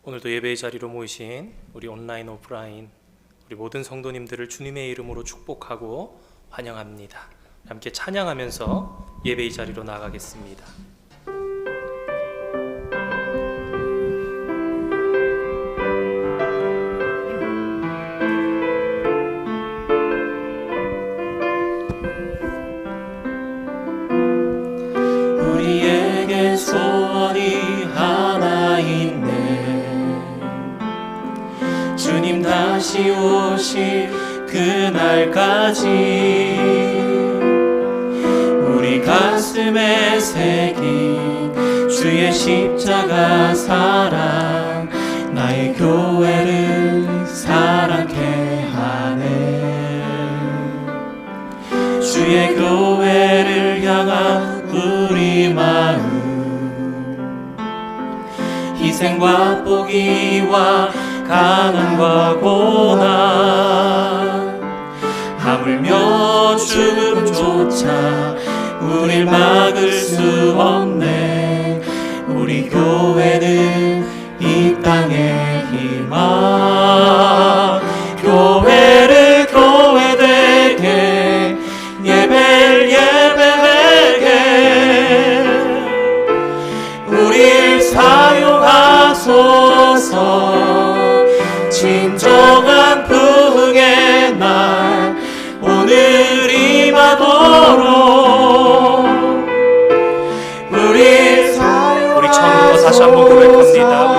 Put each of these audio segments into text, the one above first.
오늘도 예배의 자리로 모이신 우리 온라인 오프라인 우리 모든 성도님들을 주님의 이름으로 축복하고 환영합니다. 함께 찬양하면서 예배의 자리로 나가겠습니다. 우리에게 소원이 하나 있네. 주님 다시 오실 그날까지 우리 가슴에 새긴 주의 십자가 사랑 나의 교회를 사랑케 하네. 주의 교회를 향한 우리 마음 희생과 포기와 가난과 고난 하물며 죽음조차 우릴 막을 수 없네. 우리 교회는 이 땅의 희망. 교회를 교회되게 예배를 예배되게 우릴 사용하소서. 진정한 부흥의 날 오늘 임하도록 우리 처음부터 다시 한번 고백합니다.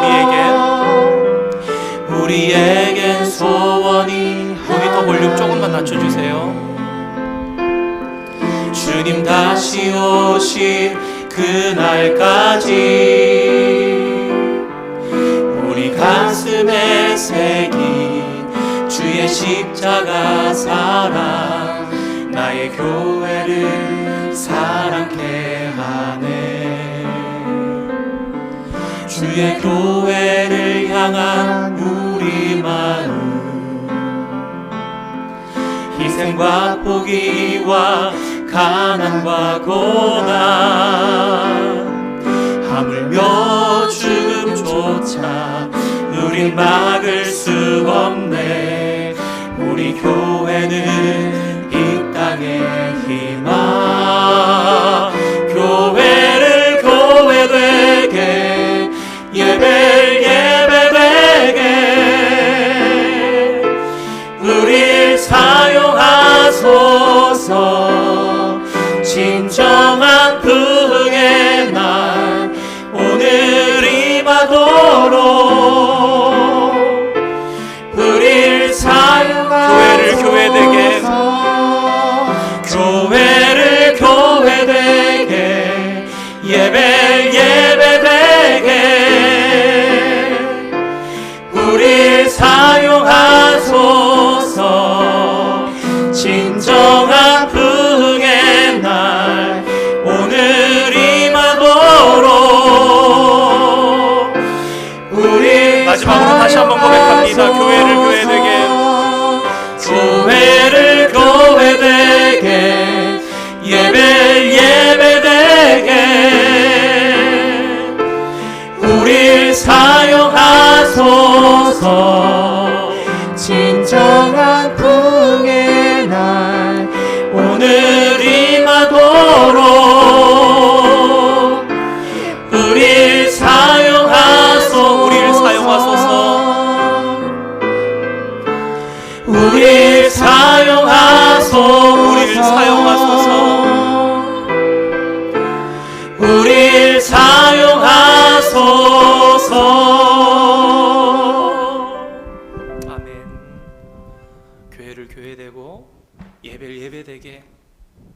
우리에겐 소원이 모니터 볼륨 조금만 낮춰주세요. 주님 다시 오실 그날까지 우리 가슴에 새긴 주의 십자가 사랑 나의 교회를 사랑케 하네. 주의 교회를 향한 우리 마음 희생과 포기와 가난과 고난 하물며 죽음조차 우릴 막을 수 없네. 우리 교회는 이 땅의 희망. 교회를 교회되게 예배를 예배되게 우릴 사용하소서. 진정한 부흥의 날 오늘 임하도록 우릴 사용하소서. 교회를 교회되게 예배를 예배되게 우릴 사용하소서. 진정한 부흥의 날 오늘 임하도록 우리 마지막으로 다시 한번 고백합니다. 교회를 교회되게 교회를 교회되게 예배를 예배되게 우릴 사용하소서. 진정한 부흥의 날 오늘 임하도록 우릴 사용하소서. 우릴 사용하소서. 우릴 사용하소서. 아멘. 교회를 교회되고 예배를 예배되게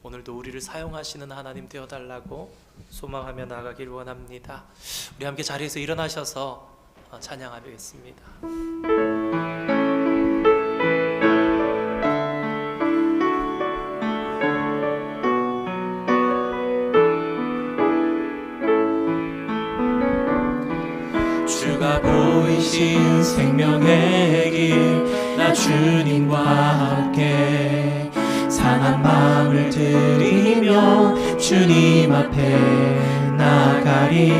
오늘도 우리를 사용하시는 하나님 되어달라고 소망하며 나가길 원합니다. 우리 함께 자리에서 일어나셔서 찬양하겠습니다. 주가 보이신 생명의 길 나 주님과 함께 상한 마음을 들이며 주님 앞에 나가리.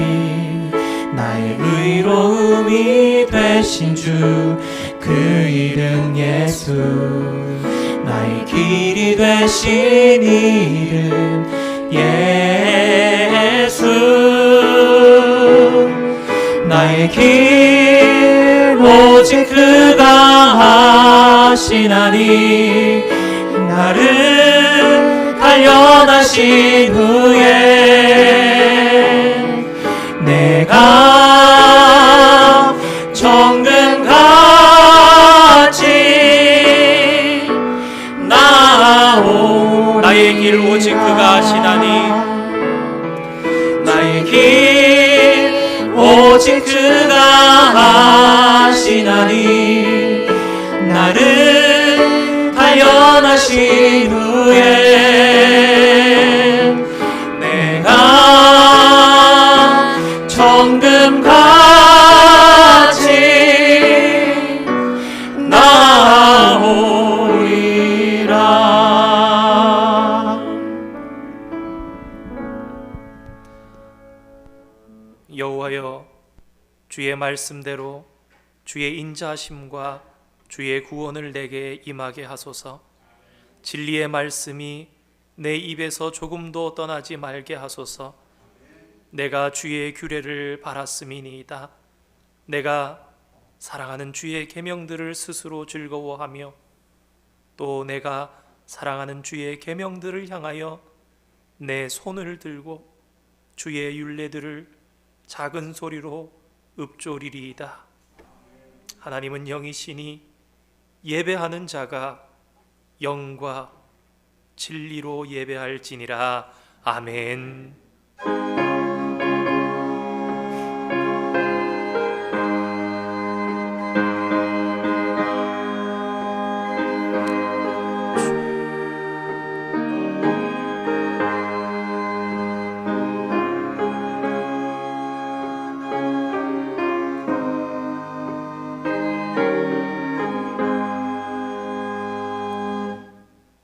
나의 의로움이 길이 되신 주 그 이름 예수 나의 길이 되신 이름 예수 나의 길 오직 그가 하시나니 나를 단련하신 후에 내가 정금같이 나오 나의 길 오직 그가 하시나니 나의 길 오직 그가 하시나니 나를 단련하신 후에 내가 정금같이 나오리라. 여호와여, 주의 말씀대로 주의 인자하심과 주의 구원을 내게 임하게 하소서. 진리의 말씀이 내 입에서 조금도 떠나지 말게 하소서. 내가 주의 규례를 바랐음이니이다. 내가 사랑하는 주의 계명들을 스스로 즐거워하며 또 내가 사랑하는 주의 계명들을 향하여 내 손을 들고 주의 율례들을 작은 소리로 읊조리리이다. 하나님은 영이시니 예배하는 자가 영과 진리로 예배할지니라. 아멘.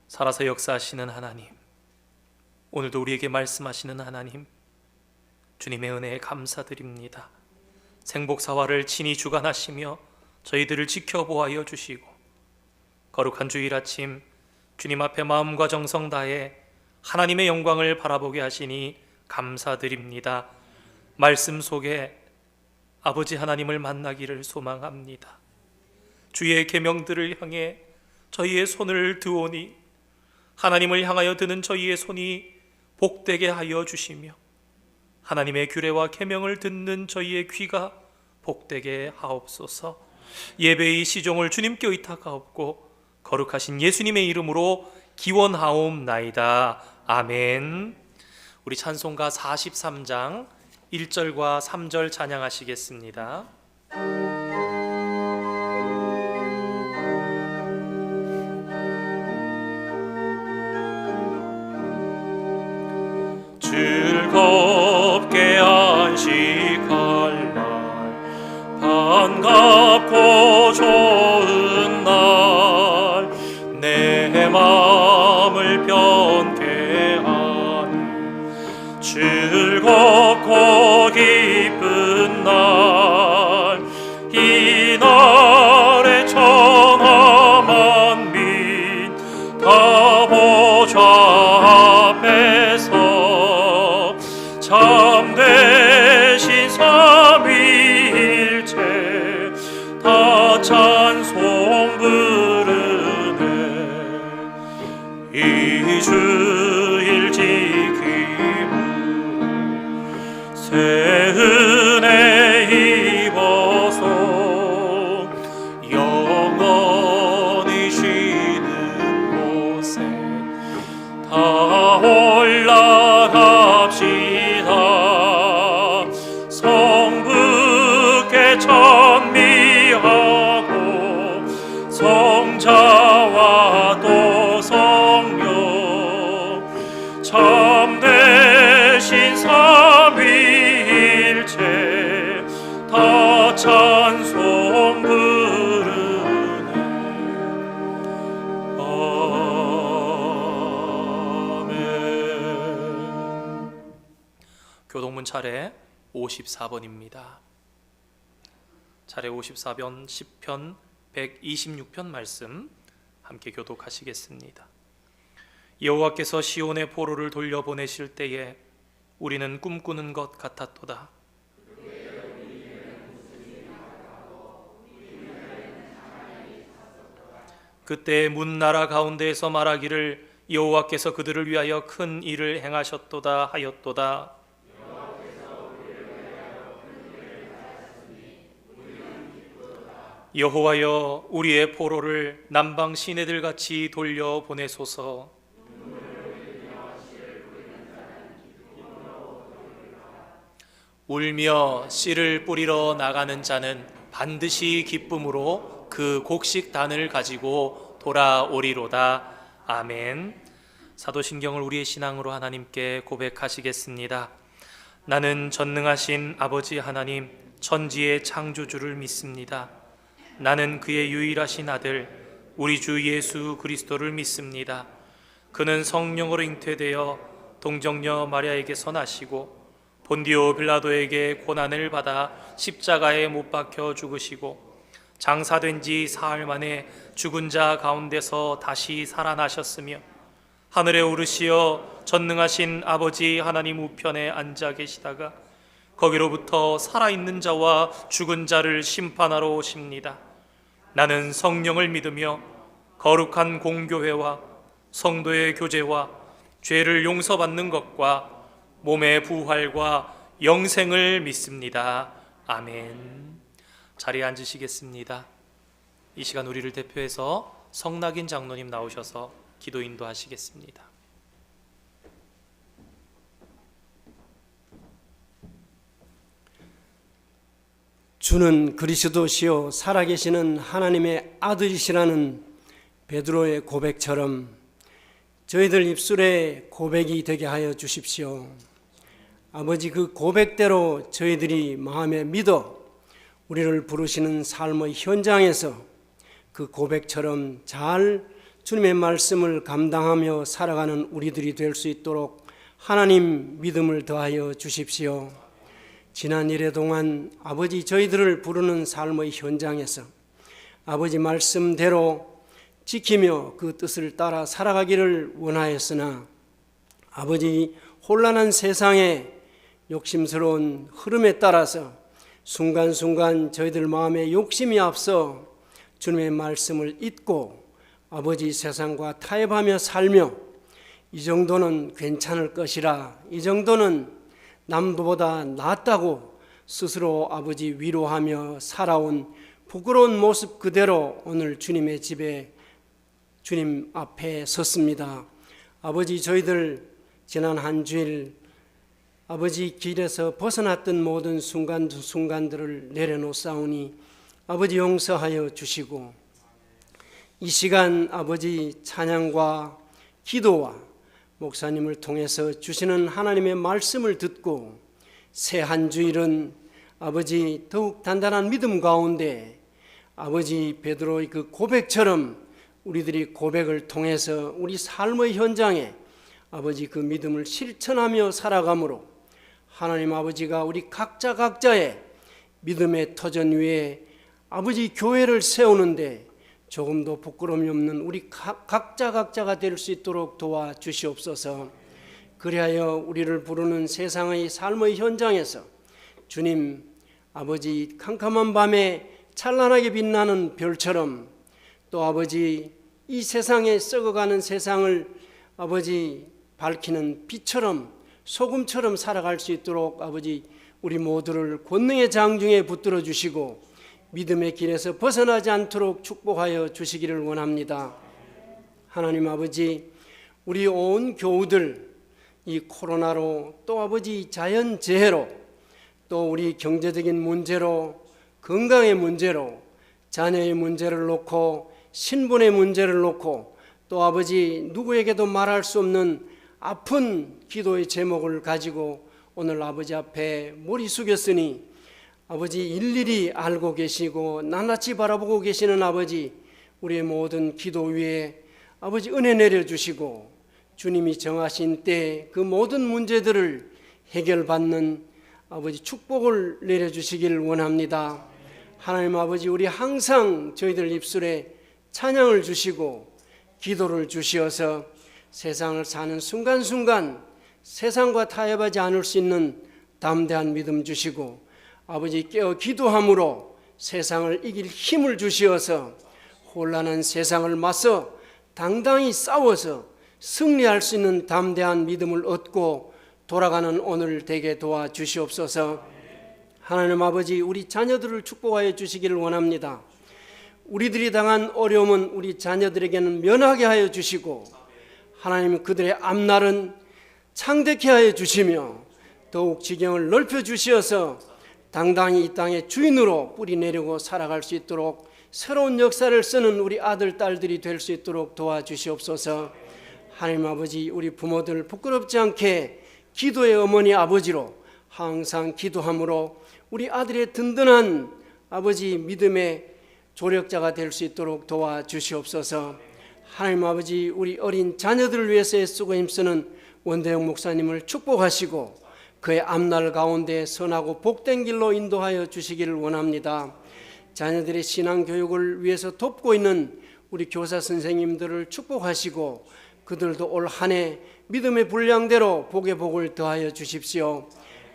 살아서 역사하시는 하나님, 오늘도 우리에게 말씀하시는 하나님, 주님의 은혜에 감사드립니다. 생복사화를 친히 주관하시며 저희들을 지켜보아여 주시고 거룩한 주일 아침 주님 앞에 마음과 정성 다해 하나님의 영광을 바라보게 하시니 감사드립니다. 말씀 속에 아버지 하나님을 만나기를 소망합니다. 주의 계명들을 향해 저희의 손을 드오니 하나님을 향하여 드는 저희의 손이 복되게 하여 주시며 하나님의 규례와 계명을 듣는 저희의 귀가 복되게 하옵소서. 예배의 시종을 주님께 의탁하옵고 거룩하신 예수님의 이름으로 기원하옵나이다. 아멘. 우리 찬송가 43장 1절과 3절 찬양하시겠습니다. 즐겁게 안식할 날 반갑고 좋은 날 내 마음을 편케 하니 즐겁고 기쁜 날 이 날에 천하 만민 다 보좌 앞에서 참되신 삼위일체 다 찬송 부르네. 이 주일 지키고 새 은혜 입어서 영원히 쉬는 곳에 다 올라갑시다. 성부께 찬미하고 성자와 또 성령 참되신 삼위일체 다 찬송 부르네. 아멘. 교동문 차례 54번입니다. 차례 54편 10편 126편 말씀 함께 교독하시겠습니다. 여호와께서 시온의 포로를 돌려보내실 때에 우리는 꿈꾸는 것 같았도다. 그때 문 나라 가운데에서 말하기를 여호와께서 그들을 위하여 큰 일을 행하셨도다 하였도다. 여호와여, 우리의 포로를 남방 시내들 같이 돌려 보내소서. 울며 씨를 뿌리러 나가는 자는 반드시 기쁨으로 그 곡식단을 가지고 돌아오리로다. 아멘. 사도신경을 우리의 신앙으로 하나님께 고백하시겠습니다. 나는 전능하신 아버지 하나님, 천지의 창조주를 믿습니다. 나는 그의 유일하신 아들 우리 주 예수 그리스도를 믿습니다. 그는 성령으로 잉태되어 동정녀 마리아에게서 나시고 본디오 빌라도에게 고난을 받아 십자가에 못 박혀 죽으시고 장사된 지 사흘 만에 죽은 자 가운데서 다시 살아나셨으며 하늘에 오르시어 전능하신 아버지 하나님 우편에 앉아 계시다가 거기로부터 살아있는 자와 죽은 자를 심판하러 오십니다. 나는 성령을 믿으며 거룩한 공교회와 성도의 교제와 죄를 용서받는 것과 몸의 부활과 영생을 믿습니다. 아멘. 자리에 앉으시겠습니다. 이 시간 우리를 대표해서 성낙인 장로님 나오셔서 기도 인도하시겠습니다. 주는 그리스도시요 살아계시는 하나님의 아들이시라는 베드로의 고백처럼 저희들 입술에 고백이 되게 하여 주십시오. 아버지, 그 고백대로 저희들이 마음에 믿어 우리를 부르시는 삶의 현장에서 그 고백처럼 잘 주님의 말씀을 감당하며 살아가는 우리들이 될 수 있도록 하나님 믿음을 더하여 주십시오. 지난 일해 동안 아버지 저희들을 부르는 삶의 현장에서 아버지 말씀대로 지키며 그 뜻을 따라 살아가기를 원하였으나 아버지 혼란한 세상의 욕심스러운 흐름에 따라서 순간순간 저희들 마음에 욕심이 앞서 주님의 말씀을 잊고 아버지 세상과 타협하며 살며 이 정도는 괜찮을 것이라, 이 정도는 남보다 낫다고 스스로 아버지 위로하며 살아온 부끄러운 모습 그대로 오늘 주님의 집에 주님 앞에 섰습니다. 아버지, 저희들 지난 한 주일 아버지 길에서 벗어났던 모든 순간들을 내려놓사오니 아버지 용서하여 주시고 이 시간 아버지 찬양과 기도와 목사님을 통해서 주시는 하나님의 말씀을 듣고 새 한 주일은 아버지 더욱 단단한 믿음 가운데 아버지 베드로의 그 고백처럼 우리들이 고백을 통해서 우리 삶의 현장에 아버지 그 믿음을 실천하며 살아가므로 하나님 아버지가 우리 각자의 믿음의 터전 위에 아버지 교회를 세우는데 조금도 부끄러움이 없는 우리 각자가 될 수 있도록 도와주시옵소서. 그리하여 우리를 부르는 세상의 삶의 현장에서 주님 아버지 캄캄한 밤에 찬란하게 빛나는 별처럼 또 아버지 이 세상에 썩어가는 세상을 아버지 밝히는 빛처럼 소금처럼 살아갈 수 있도록 아버지 우리 모두를 권능의 장중에 붙들어 주시고 믿음의 길에서 벗어나지 않도록 축복하여 주시기를 원합니다. 하나님 아버지, 우리 온 교우들 이 코로나로 또 아버지 자연재해로 또 우리 경제적인 문제로 건강의 문제로 자녀의 문제를 놓고 신분의 문제를 놓고 또 아버지 누구에게도 말할 수 없는 아픈 기도의 제목을 가지고 오늘 아버지 앞에 머리 숙였으니 아버지 일일이 알고 계시고 낱낱이 바라보고 계시는 아버지, 우리의 모든 기도 위에 아버지 은혜 내려주시고 주님이 정하신 때 그 모든 문제들을 해결받는 아버지 축복을 내려주시기를 원합니다. 하나님 아버지, 우리 항상 저희들 입술에 찬양을 주시고 기도를 주시어서 세상을 사는 순간순간 세상과 타협하지 않을 수 있는 담대한 믿음 주시고, 아버지 깨어 기도함으로 세상을 이길 힘을 주시어서 혼란한 세상을 맞서 당당히 싸워서 승리할 수 있는 담대한 믿음을 얻고 돌아가는 오늘 되게 도와주시옵소서. 하나님 아버지, 우리 자녀들을 축복하여 주시기를 원합니다. 우리들이 당한 어려움은 우리 자녀들에게는 면하게 하여 주시고, 하나님 그들의 앞날은 창대케 하여 주시며 더욱 지경을 넓혀 주시어서 당당히 이 땅의 주인으로 뿌리 내리고 살아갈 수 있도록 새로운 역사를 쓰는 우리 아들, 딸들이 될 수 있도록 도와주시옵소서. 하나님 아버지, 우리 부모들 부끄럽지 않게 기도의 어머니 아버지로 항상 기도함으로 우리 아들의 든든한 아버지 믿음의 조력자가 될 수 있도록 도와주시옵소서. 하나님 아버지, 우리 어린 자녀들을 위해서 애쓰고 힘쓰는 원대영 목사님을 축복하시고 그의 앞날 가운데 선하고 복된 길로 인도하여 주시기를 원합니다. 자녀들의 신앙 교육을 위해서 돕고 있는 우리 교사 선생님들을 축복하시고 그들도 올 한 해 믿음의 분량대로 복의 복을 더하여 주십시오.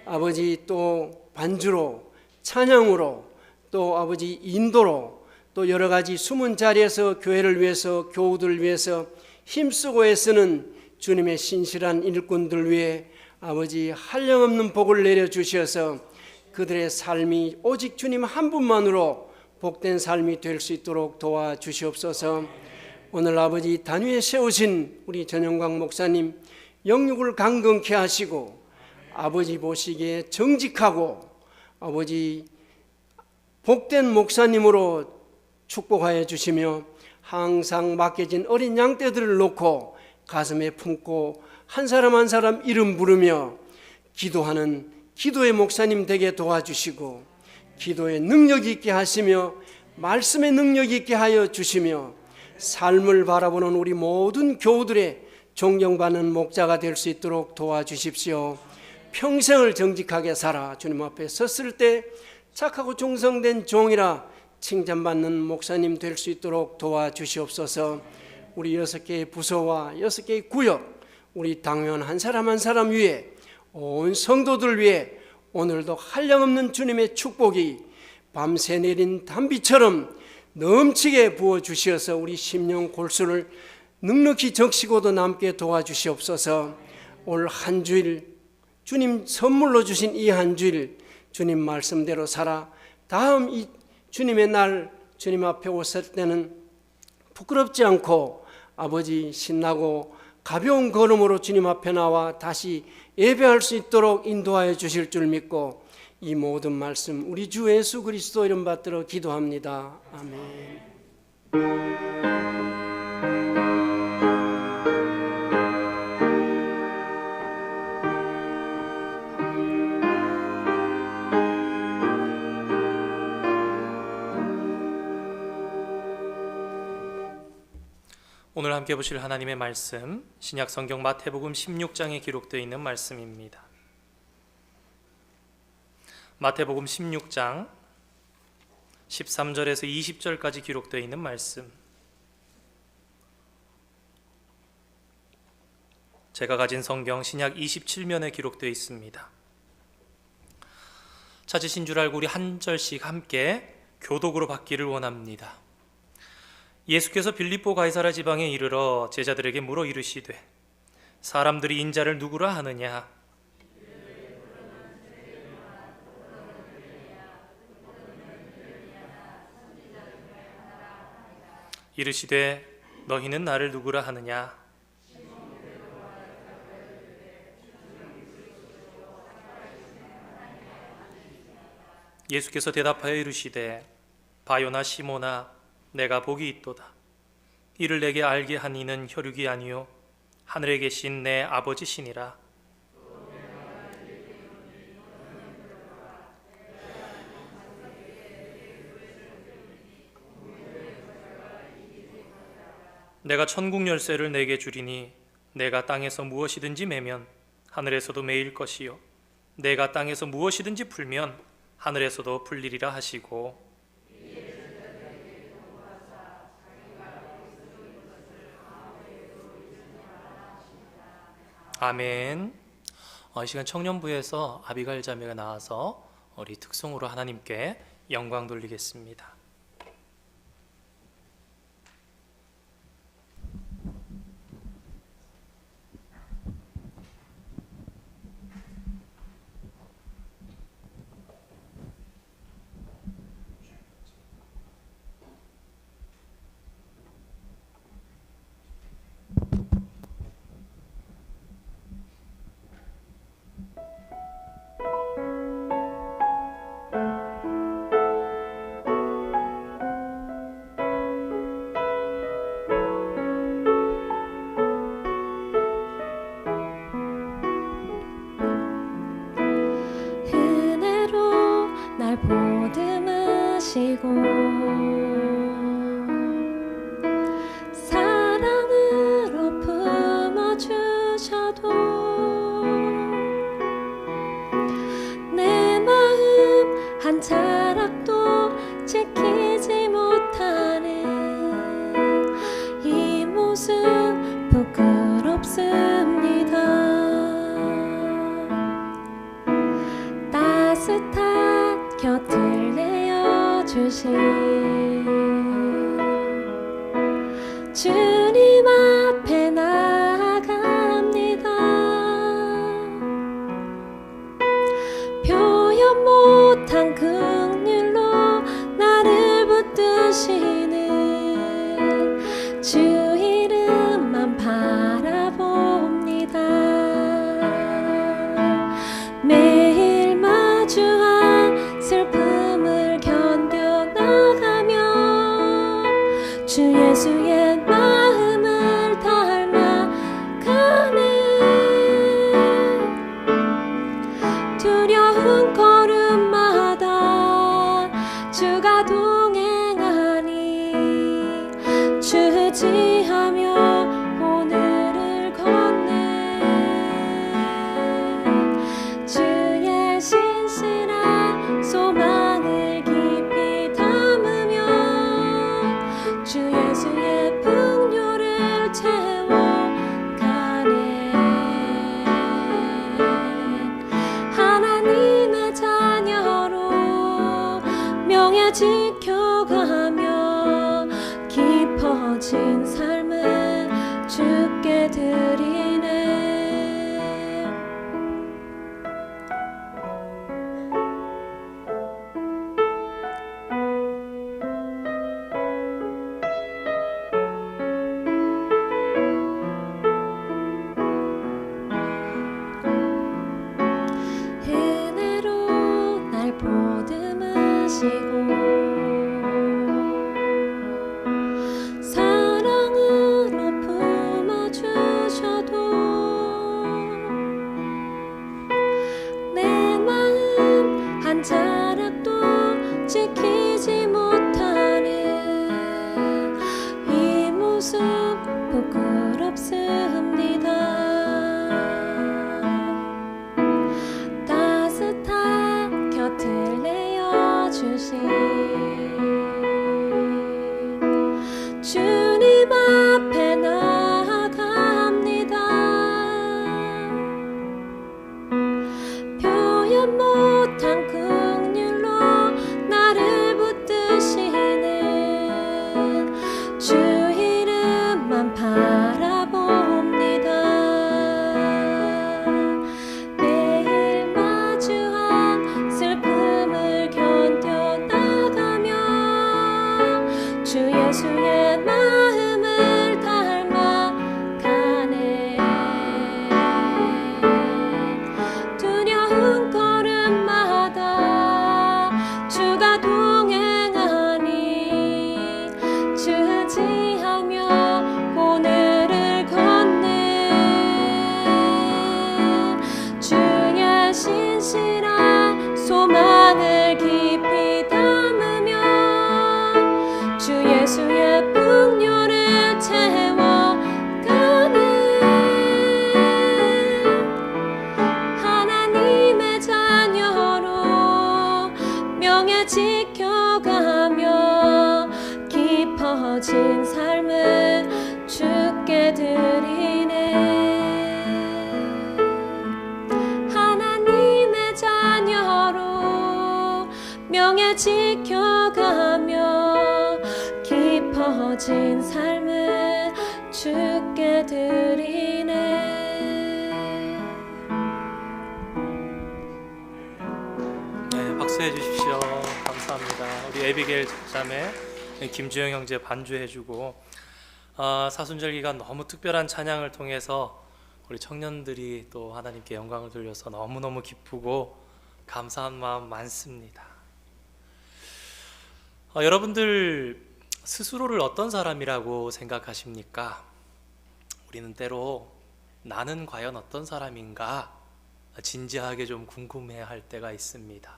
아버지, 또 반주로, 찬양으로, 또 아버지 인도로, 또 여러 가지 숨은 자리에서 교회를 위해서, 교우들을 위해서 힘쓰고 애쓰는 주님의 신실한 일꾼들 위해 아버지 한량없는 복을 내려주셔서 그들의 삶이 오직 주님 한 분만으로 복된 삶이 될 수 있도록 도와주시옵소서. 오늘 아버지 단위에 세우신 우리 전영광 목사님 영육을 강건케 하시고 아버지 보시기에 정직하고 아버지 복된 목사님으로 축복하여 주시며 항상 맡겨진 어린 양떼들을 놓고 가슴에 품고 한 사람 한 사람 이름 부르며 기도하는 기도의 목사님 되게 도와주시고 기도의 능력 있게 하시며 말씀의 능력 있게 하여 주시며 삶을 바라보는 우리 모든 교우들의 존경받는 목자가 될 수 있도록 도와주십시오. 평생을 정직하게 살아 주님 앞에 섰을 때 착하고 충성된 종이라 칭찬받는 목사님 될 수 있도록 도와주시옵소서. 우리 6개의 부서와 6개의 구역, 우리 당원 한 사람 한 사람 위에, 온 성도들 위해 오늘도 한량없는 주님의 축복이 밤새 내린 단비처럼 넘치게 부어주시어서 우리 심령 골수를 넉넉히 적시고도 남게 도와주시옵소서. 올 한 주일 주님 선물로 주신 이 한 주일 주님 말씀대로 살아 다음 이 주님의 날 주님 앞에 오실 때는 부끄럽지 않고 아버지 신나고 가벼운 걸음으로 주님 앞에 나와 다시 예배할 수 있도록 인도하여 주실 줄 믿고 이 모든 말씀 우리 주 예수 그리스도 이름 받들어 기도합니다. 아멘. 오늘 함께 보실 하나님의 말씀, 신약 성경 마태복음 16장에 기록되어 있는 말씀입니다. 마태복음 16장 13절에서 20절까지 기록되어 있는 말씀, 제가 가진 성경 신약 27면에 기록되어 있습니다. 찾으신 줄 알고 우리 한 절씩 함께 교독으로 받기를 원합니다. 예수께서 빌립보 가이사라 지방에 이르러 제자들에게 물어 이르시되 사람들이 인자를 누구라 하느냐? 이르시되 너희는 나를 누구라 하느냐? 예수께서 대답하여 이르시되 바요나 시모나 내가 복이 있도다. 이를 내게 알게 한 이는 혈육이 아니요 하늘에 계신 내 아버지시니라. 내가 천국 열쇠를 내게 주리니 내가 땅에서 무엇이든지 매면 하늘에서도 매일 것이요 내가 땅에서 무엇이든지 풀면 하늘에서도 풀리리라 하시고 아멘. 이 시간 청년부에서 아비가일 자매가 나와서 우리 특송으로 하나님께 영광 돌리겠습니다. 은혜로 날 보듬으시고 사랑으로 품어주셔도 내 마음 한 자락도 지키지 못하는 이 모습 부끄럽습니다. 따뜻한 곁을 내어주신 주님 앞에 나아갑니다. 표현 못한 긍휼로 나를 붙드시는 주 이름만 바라봅니다. 매일 마주한 슬픔을 견뎌나가며 주 예수의 마음을 닮아가네. 두려운 걸음마다 주가 동행하니 주지하며 오늘을 걷네. 주의 신실한 소망을 깊이 담으며 주 예수의 풍요를 채워가네. 하나님의 자녀로 명예 지켜가며 깊어진 삶을 주께 드리네. 은혜로 날 보듬으시고 사랑으로 품어주셔도 내 마음 한 자락도 지키지 못하는 이 모습 부끄럽습니다. 따뜻한 곁을 내어주신 주님 앞에 나아갑니다. 표현 못한 긍휼로 나를 붙드시는 주 이름만 바라봅니다. 매일 마주한 슬픔을 견뎌나가며 주 예수의 마음을 닮아가네. 두려운 걸음마다 주가 동행하니 주지하며 오늘을 걷네. 주의 신실한 소망을 깊이 담으며 주 예수의 풍요를 채워가네. 하나님의 자녀로 명예 지켜가며 깊어진 삶을 주께 드리네. 분명히 지켜가며 깊어진 삶을 주께 드리네. 네, 박수해 주십시오. 감사합니다. 우리 에비게일 자매, 김주영 형제 반주해주고, 사순절 기간 너무 특별한 찬양을 통해서 우리 청년들이 또 하나님께 영광을 돌려서 너무너무 기쁘고 감사한 마음 많습니다. 여러분들 스스로를 어떤 사람이라고 생각하십니까? 우리는 때로 나는 과연 어떤 사람인가 진지하게 좀 궁금해할 때가 있습니다.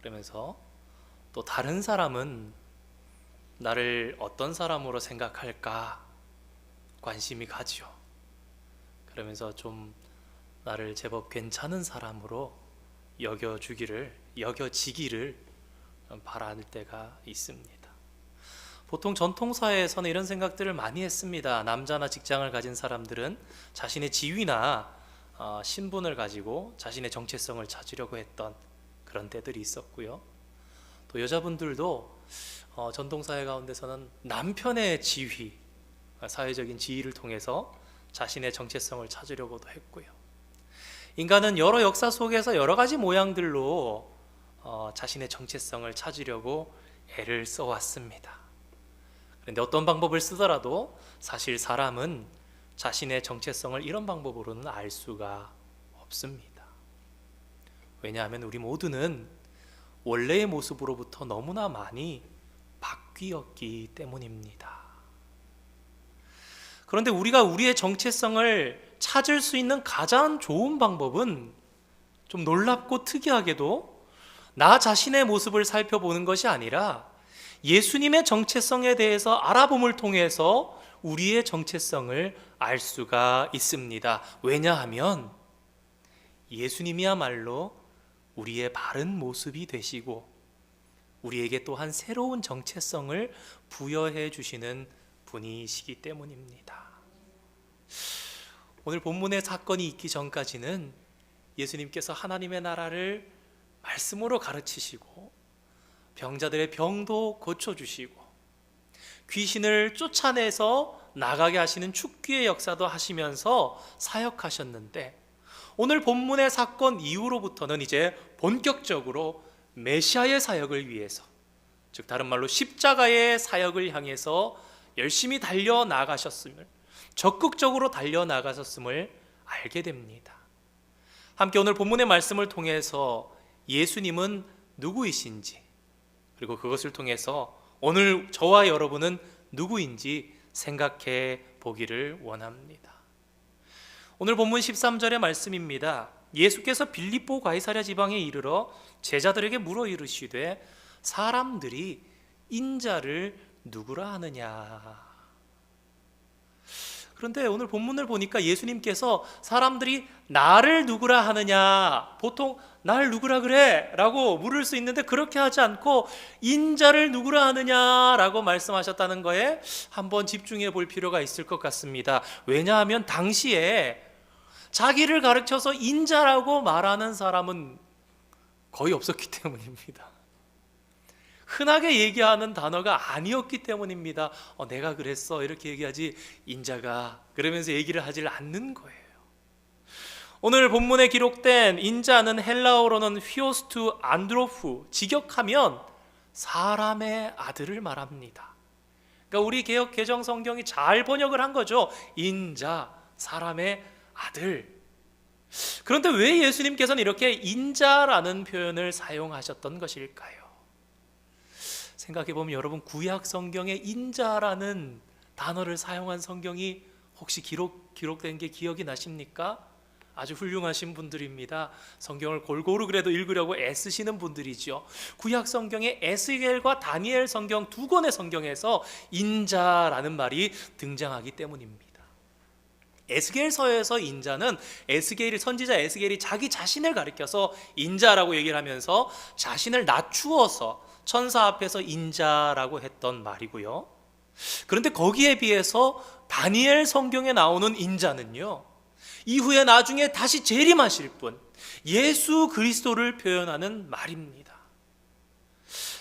그러면서 또 다른 사람은 나를 어떤 사람으로 생각할까 관심이 가지요. 그러면서 좀 나를 제법 괜찮은 사람으로 여겨지기를 바랄 때가 있습니다. 보통 전통사회에서는 이런 생각들을 많이 했습니다. 남자나 직장을 가진 사람들은 자신의 지위나 신분을 가지고 자신의 정체성을 찾으려고 했던 그런 때들이 있었고요. 또 여자분들도 전통사회 가운데서는 남편의 지위, 사회적인 지위를 통해서 자신의 정체성을 찾으려고도 했고요. 인간은 여러 역사 속에서 여러 가지 모양들로 자신의 정체성을 찾으려고 애를 써왔습니다. 그런데 어떤 방법을 쓰더라도 사실 사람은 자신의 정체성을 이런 방법으로는 알 수가 없습니다. 왜냐하면 우리 모두는 원래의 모습으로부터 너무나 많이 바뀌었기 때문입니다. 그런데 우리가 우리의 정체성을 찾을 수 있는 가장 좋은 방법은 좀 놀랍고 특이하게도 나 자신의 모습을 살펴보는 것이 아니라 예수님의 정체성에 대해서 알아봄을 통해서 우리의 정체성을 알 수가 있습니다. 왜냐하면 예수님이야말로 우리의 바른 모습이 되시고 우리에게 또한 새로운 정체성을 부여해 주시는 분이시기 때문입니다. 오늘 본문의 사건이 있기 전까지는 예수님께서 하나님의 나라를 말씀으로 가르치시고 병자들의 병도 고쳐주시고 귀신을 쫓아내서 나가게 하시는 축기의 역사도 하시면서 사역하셨는데, 오늘 본문의 사건 이후로부터는 이제 본격적으로 메시아의 사역을 위해서, 즉 다른 말로 십자가의 사역을 향해서 열심히 달려나가셨음을, 적극적으로 달려나가셨음을 알게 됩니다. 함께 오늘 본문의 말씀을 통해서 예수님은 누구이신지, 그리고 그것을 통해서 오늘 저와 여러분은 누구인지 생각해 보기를 원합니다. 오늘 본문 13절의 말씀입니다. 예수께서 빌립보 가이사랴 지방에 이르러 제자들에게 물어 이르시되 사람들이 인자를 누구라 하느냐. 그런데 오늘 본문을 보니까 예수님께서 사람들이 나를 누구라 하느냐, 보통 날 누구라 그래? 라고 물을 수 있는데 그렇게 하지 않고 인자를 누구라 하느냐 라고 말씀하셨다는 거에 한번 집중해 볼 필요가 있을 것 같습니다. 왜냐하면 당시에 자기를 가르쳐서 인자라고 말하는 사람은 거의 없었기 때문입니다. 흔하게 얘기하는 단어가 아니었기 때문입니다. 내가 그랬어 이렇게 얘기하지 인자가 그러면서 얘기를 하질 않는 거예요. 오늘 본문에 기록된 인자는 헬라어로는 휘오스투 안드로프, 직역하면 사람의 아들을 말합니다. 그러니까 우리 개역 개정 성경이 잘 번역을 한 거죠. 인자, 사람의 아들. 그런데 왜 예수님께서는 이렇게 인자라는 표현을 사용하셨던 것일까요? 생각해보면 여러분, 구약 성경에 인자라는 단어를 사용한 성경이 혹시 기록된 게 기억이 나십니까? 아주 훌륭하신 분들입니다. 성경을 골고루 그래도 읽으려고 애쓰시는 분들이죠. 구약 성경에 에스겔과 다니엘 성경 두 권의 성경에서 인자라는 말이 등장하기 때문입니다. 에스겔서에서 인자는 선지자 에스겔이 자기 자신을 가리켜서 인자라고 얘기를 하면서 자신을 낮추어서 천사 앞에서 인자라고 했던 말이고요. 그런데 거기에 비해서 다니엘 성경에 나오는 인자는요, 이후에 나중에 다시 재림하실 분 예수 그리스도를 표현하는 말입니다.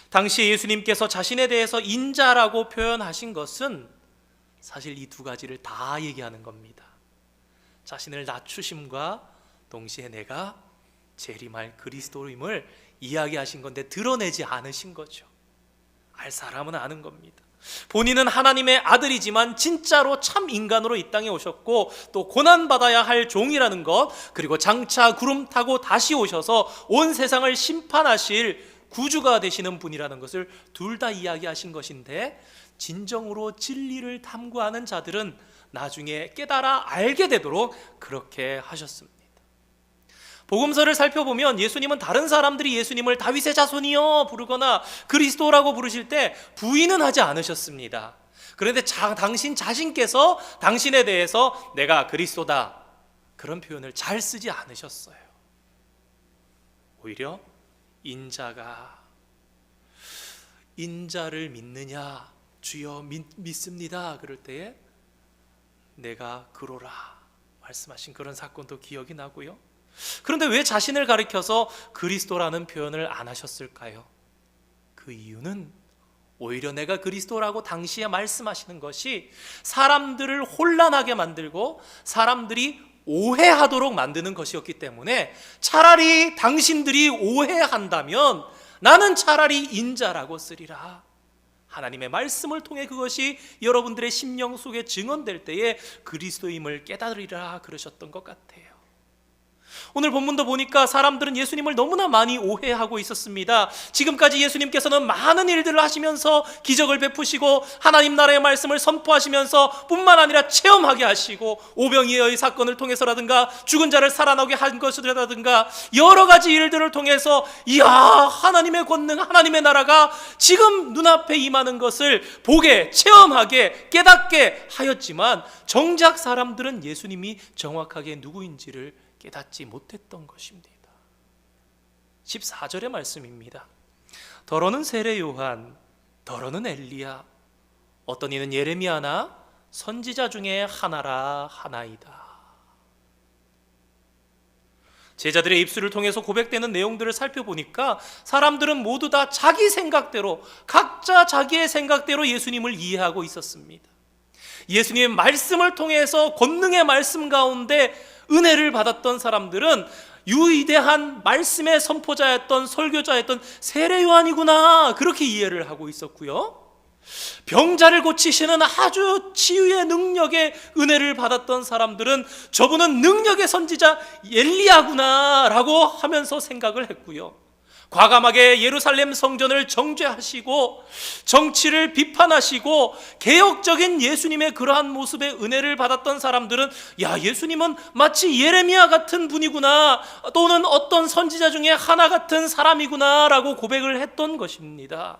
당시 예수님께서 자신에 대해서 인자라고 표현하신 것은 사실 이 두 가지를 다 얘기하는 겁니다. 자신을 낮추심과 동시에 내가 재림할 그리스도임을 이야기하신 건데 드러내지 않으신 거죠. 알 사람은 아는 겁니다. 본인은 하나님의 아들이지만 진짜로 참 인간으로 이 땅에 오셨고 또 고난받아야 할 종이라는 것, 그리고 장차 구름 타고 다시 오셔서 온 세상을 심판하실 구주가 되시는 분이라는 것을 둘 다 이야기하신 것인데, 진정으로 진리를 탐구하는 자들은 나중에 깨달아 알게 되도록 그렇게 하셨습니다. 복음서를 살펴보면 예수님은 다른 사람들이 예수님을 다윗의 자손이여 부르거나 그리스도라고 부르실 때 부인은 하지 않으셨습니다. 그런데 당신 자신께서 당신에 대해서 내가 그리스도다 그런 표현을 잘 쓰지 않으셨어요. 오히려 인자를 믿느냐, 주여 믿습니다 그럴 때에 내가 그로라 말씀하신 그런 사건도 기억이 나고요. 그런데 왜 자신을 가리켜서 그리스도라는 표현을 안 하셨을까요? 그 이유는 오히려 내가 그리스도라고 당시에 말씀하시는 것이 사람들을 혼란하게 만들고 사람들이 오해하도록 만드는 것이었기 때문에, 차라리 당신들이 오해한다면 나는 차라리 인자라고 쓰리라. 하나님의 말씀을 통해 그것이 여러분들의 심령 속에 증언될 때에 그리스도임을 깨달으리라 그러셨던 것 같아요. 오늘 본문도 보니까 사람들은 예수님을 너무나 많이 오해하고 있었습니다. 지금까지 예수님께서는 많은 일들을 하시면서 기적을 베푸시고 하나님 나라의 말씀을 선포하시면서 뿐만 아니라 체험하게 하시고 오병이어의 사건을 통해서라든가 죽은 자를 살아나게 한 것이라든가 여러 가지 일들을 통해서 이야, 하나님의 권능, 하나님의 나라가 지금 눈앞에 임하는 것을 보게, 체험하게, 깨닫게 하였지만 정작 사람들은 예수님이 정확하게 누구인지를 깨닫지 못했던 것입니다. 14절의 말씀입니다. 더러는 세례 요한, 더러는 엘리야, 어떤 이는 예레미야나 선지자 중에 하나라 하나이다. 제자들의 입술을 통해서 고백되는 내용들을 살펴보니까 사람들은 모두 다 자기 생각대로, 각자 자기의 생각대로 예수님을 이해하고 있었습니다. 예수님의 말씀을 통해서 권능의 말씀 가운데 은혜를 받았던 사람들은 유위대한 말씀의 선포자였던 설교자였던 세례 요한이구나 그렇게 이해를 하고 있었고요. 병자를 고치시는 아주 치유의 능력의 은혜를 받았던 사람들은 저분은 능력의 선지자 엘리야구나 라고 하면서 생각을 했고요. 과감하게 예루살렘 성전을 정죄하시고 정치를 비판하시고 개혁적인 예수님의 그러한 모습의 은혜를 받았던 사람들은 야, 예수님은 마치 예레미야 같은 분이구나, 또는 어떤 선지자 중에 하나 같은 사람이구나 라고 고백을 했던 것입니다.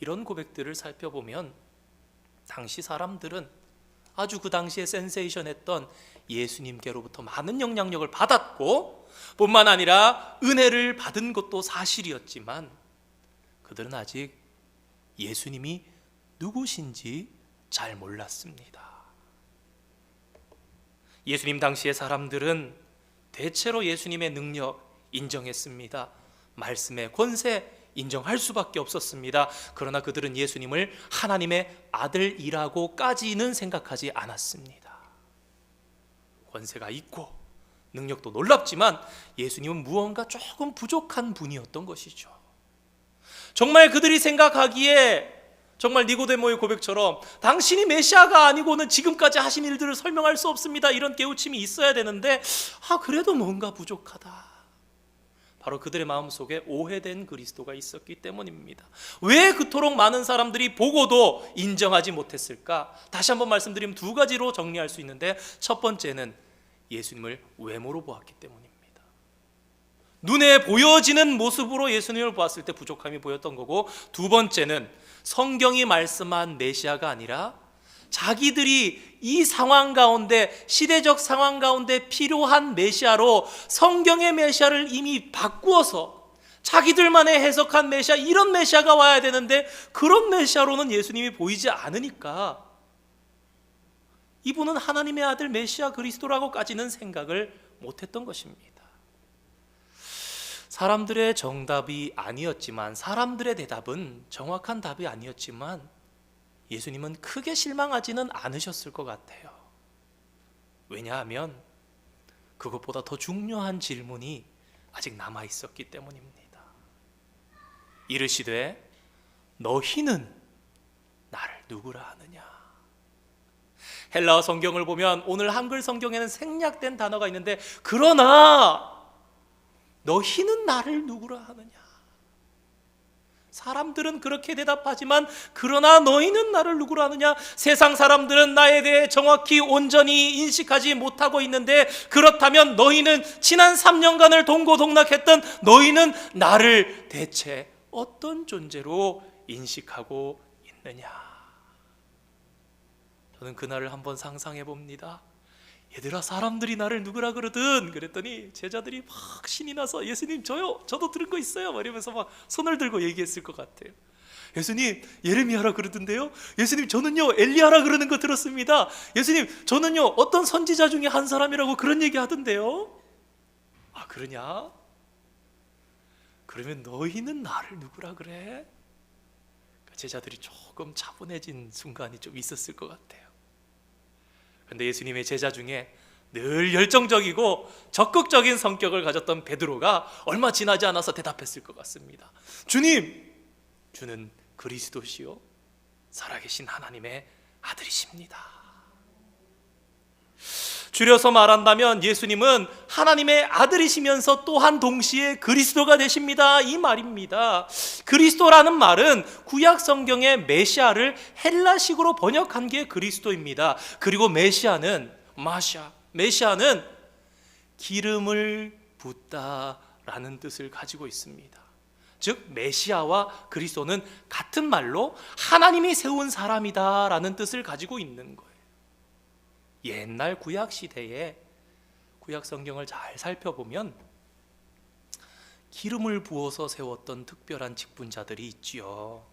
이런 고백들을 살펴보면 당시 사람들은 아주 그 당시에 센세이션했던 예수님께로부터 많은 영향력을 받았고 뿐만 아니라 은혜를 받은 것도 사실이었지만 그들은 아직 예수님이 누구신지 잘 몰랐습니다. 예수님 당시의 사람들은 대체로 예수님의 능력 인정했습니다. 말씀의 권세 인정할 수밖에 없었습니다. 그러나 그들은 예수님을 하나님의 아들이라고까지는 생각하지 않았습니다. 권세가 있고 능력도 놀랍지만 예수님은 무언가 조금 부족한 분이었던 것이죠. 정말 그들이 생각하기에 정말 니고데모의 고백처럼 당신이 메시아가 아니고는 지금까지 하신 일들을 설명할 수 없습니다, 이런 깨우침이 있어야 되는데 그래도 뭔가 부족하다. 바로 그들의 마음속에 오해된 그리스도가 있었기 때문입니다. 왜 그토록 많은 사람들이 보고도 인정하지 못했을까? 다시 한번 말씀드리면 두 가지로 정리할 수 있는데, 첫 번째는 예수님을 외모로 보았기 때문입니다. 눈에 보여지는 모습으로 예수님을 보았을 때 부족함이 보였던 거고, 두 번째는 성경이 말씀한 메시아가 아니라 자기들이 이 상황 가운데, 시대적 상황 가운데 필요한 메시아로 성경의 메시아를 이미 바꾸어서 자기들만의 해석한 메시아, 이런 메시아가 와야 되는데 그런 메시아로는 예수님이 보이지 않으니까 이분은 하나님의 아들 메시아 그리스도라고까지는 생각을 못했던 것입니다. 사람들의 정답이 아니었지만, 사람들의 대답은 정확한 답이 아니었지만 예수님은 크게 실망하지는 않으셨을 것 같아요. 왜냐하면 그것보다 더 중요한 질문이 아직 남아 있었기 때문입니다. 이르시되 너희는 나를 누구라 하느냐. 헬라어 성경을 보면 오늘 한글 성경에는 생략된 단어가 있는데, 그러나 너희는 나를 누구라 하느냐. 사람들은 그렇게 대답하지만 그러나 너희는 나를 누구라 하느냐. 세상 사람들은 나에 대해 정확히 온전히 인식하지 못하고 있는데, 그렇다면 너희는 지난 3년간을 동고동락했던 너희는 나를 대체 어떤 존재로 인식하고 있느냐. 저는 그날을 한번 상상해 봅니다. 얘들아, 사람들이 나를 누구라 그러든, 그랬더니 제자들이 막 신이 나서 예수님 저도 들은 거 있어요 이러면서 막 손을 들고 얘기했을 것 같아요. 예수님 예레미야라 그러던데요. 예수님 저는요 엘리야라 그러는 거 들었습니다. 예수님 저는요 어떤 선지자 중에 한 사람이라고 그런 얘기 하던데요. 아, 그러냐? 그러면 너희는 나를 누구라 그래? 제자들이 조금 차분해진 순간이 좀 있었을 것 같아요. 그런데 예수님의 제자 중에 늘 열정적이고 적극적인 성격을 가졌던 베드로가 얼마 지나지 않아서 대답했을 것 같습니다. 주님, 주는 그리스도시요 살아계신 하나님의 아들이십니다. 줄여서 말한다면 예수님은 하나님의 아들이시면서 또한 동시에 그리스도가 되십니다, 이 말입니다. 그리스도라는 말은 구약 성경의 메시아를 헬라식으로 번역한 게 그리스도입니다. 그리고 메시아는 기름을 붓다라는 뜻을 가지고 있습니다. 즉 메시아와 그리스도는 같은 말로 하나님이 세운 사람이다라는 뜻을 가지고 있는 거예요. 옛날 구약 시대에 구약 성경을 잘 살펴보면 기름을 부어서 세웠던 특별한 직분자들이 있지요.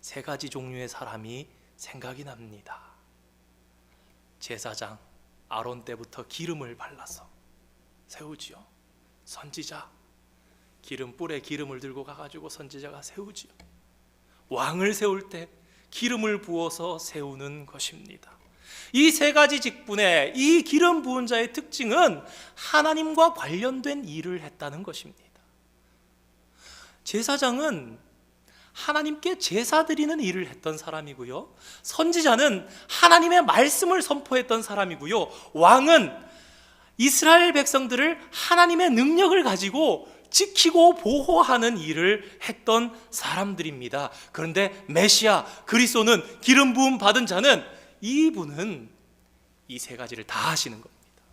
3가지 종류의 사람이 생각이 납니다. 제사장 아론 때부터 기름을 발라서 세우지요. 선지자 뿔에 기름을 들고 가가지고 선지자가 세우지요. 왕을 세울 때 기름을 부어서 세우는 것입니다. 이 3가지 직분의 이 기름 부은 자의 특징은 하나님과 관련된 일을 했다는 것입니다. 제사장은 하나님께 제사 드리는 일을 했던 사람이고요, 선지자는 하나님의 말씀을 선포했던 사람이고요, 왕은 이스라엘 백성들을 하나님의 능력을 가지고 지키고 보호하는 일을 했던 사람들입니다. 그런데 메시아 그리스도는 기름 부음 받은 자는, 이분은 이 3가지를 다 하시는 겁니다.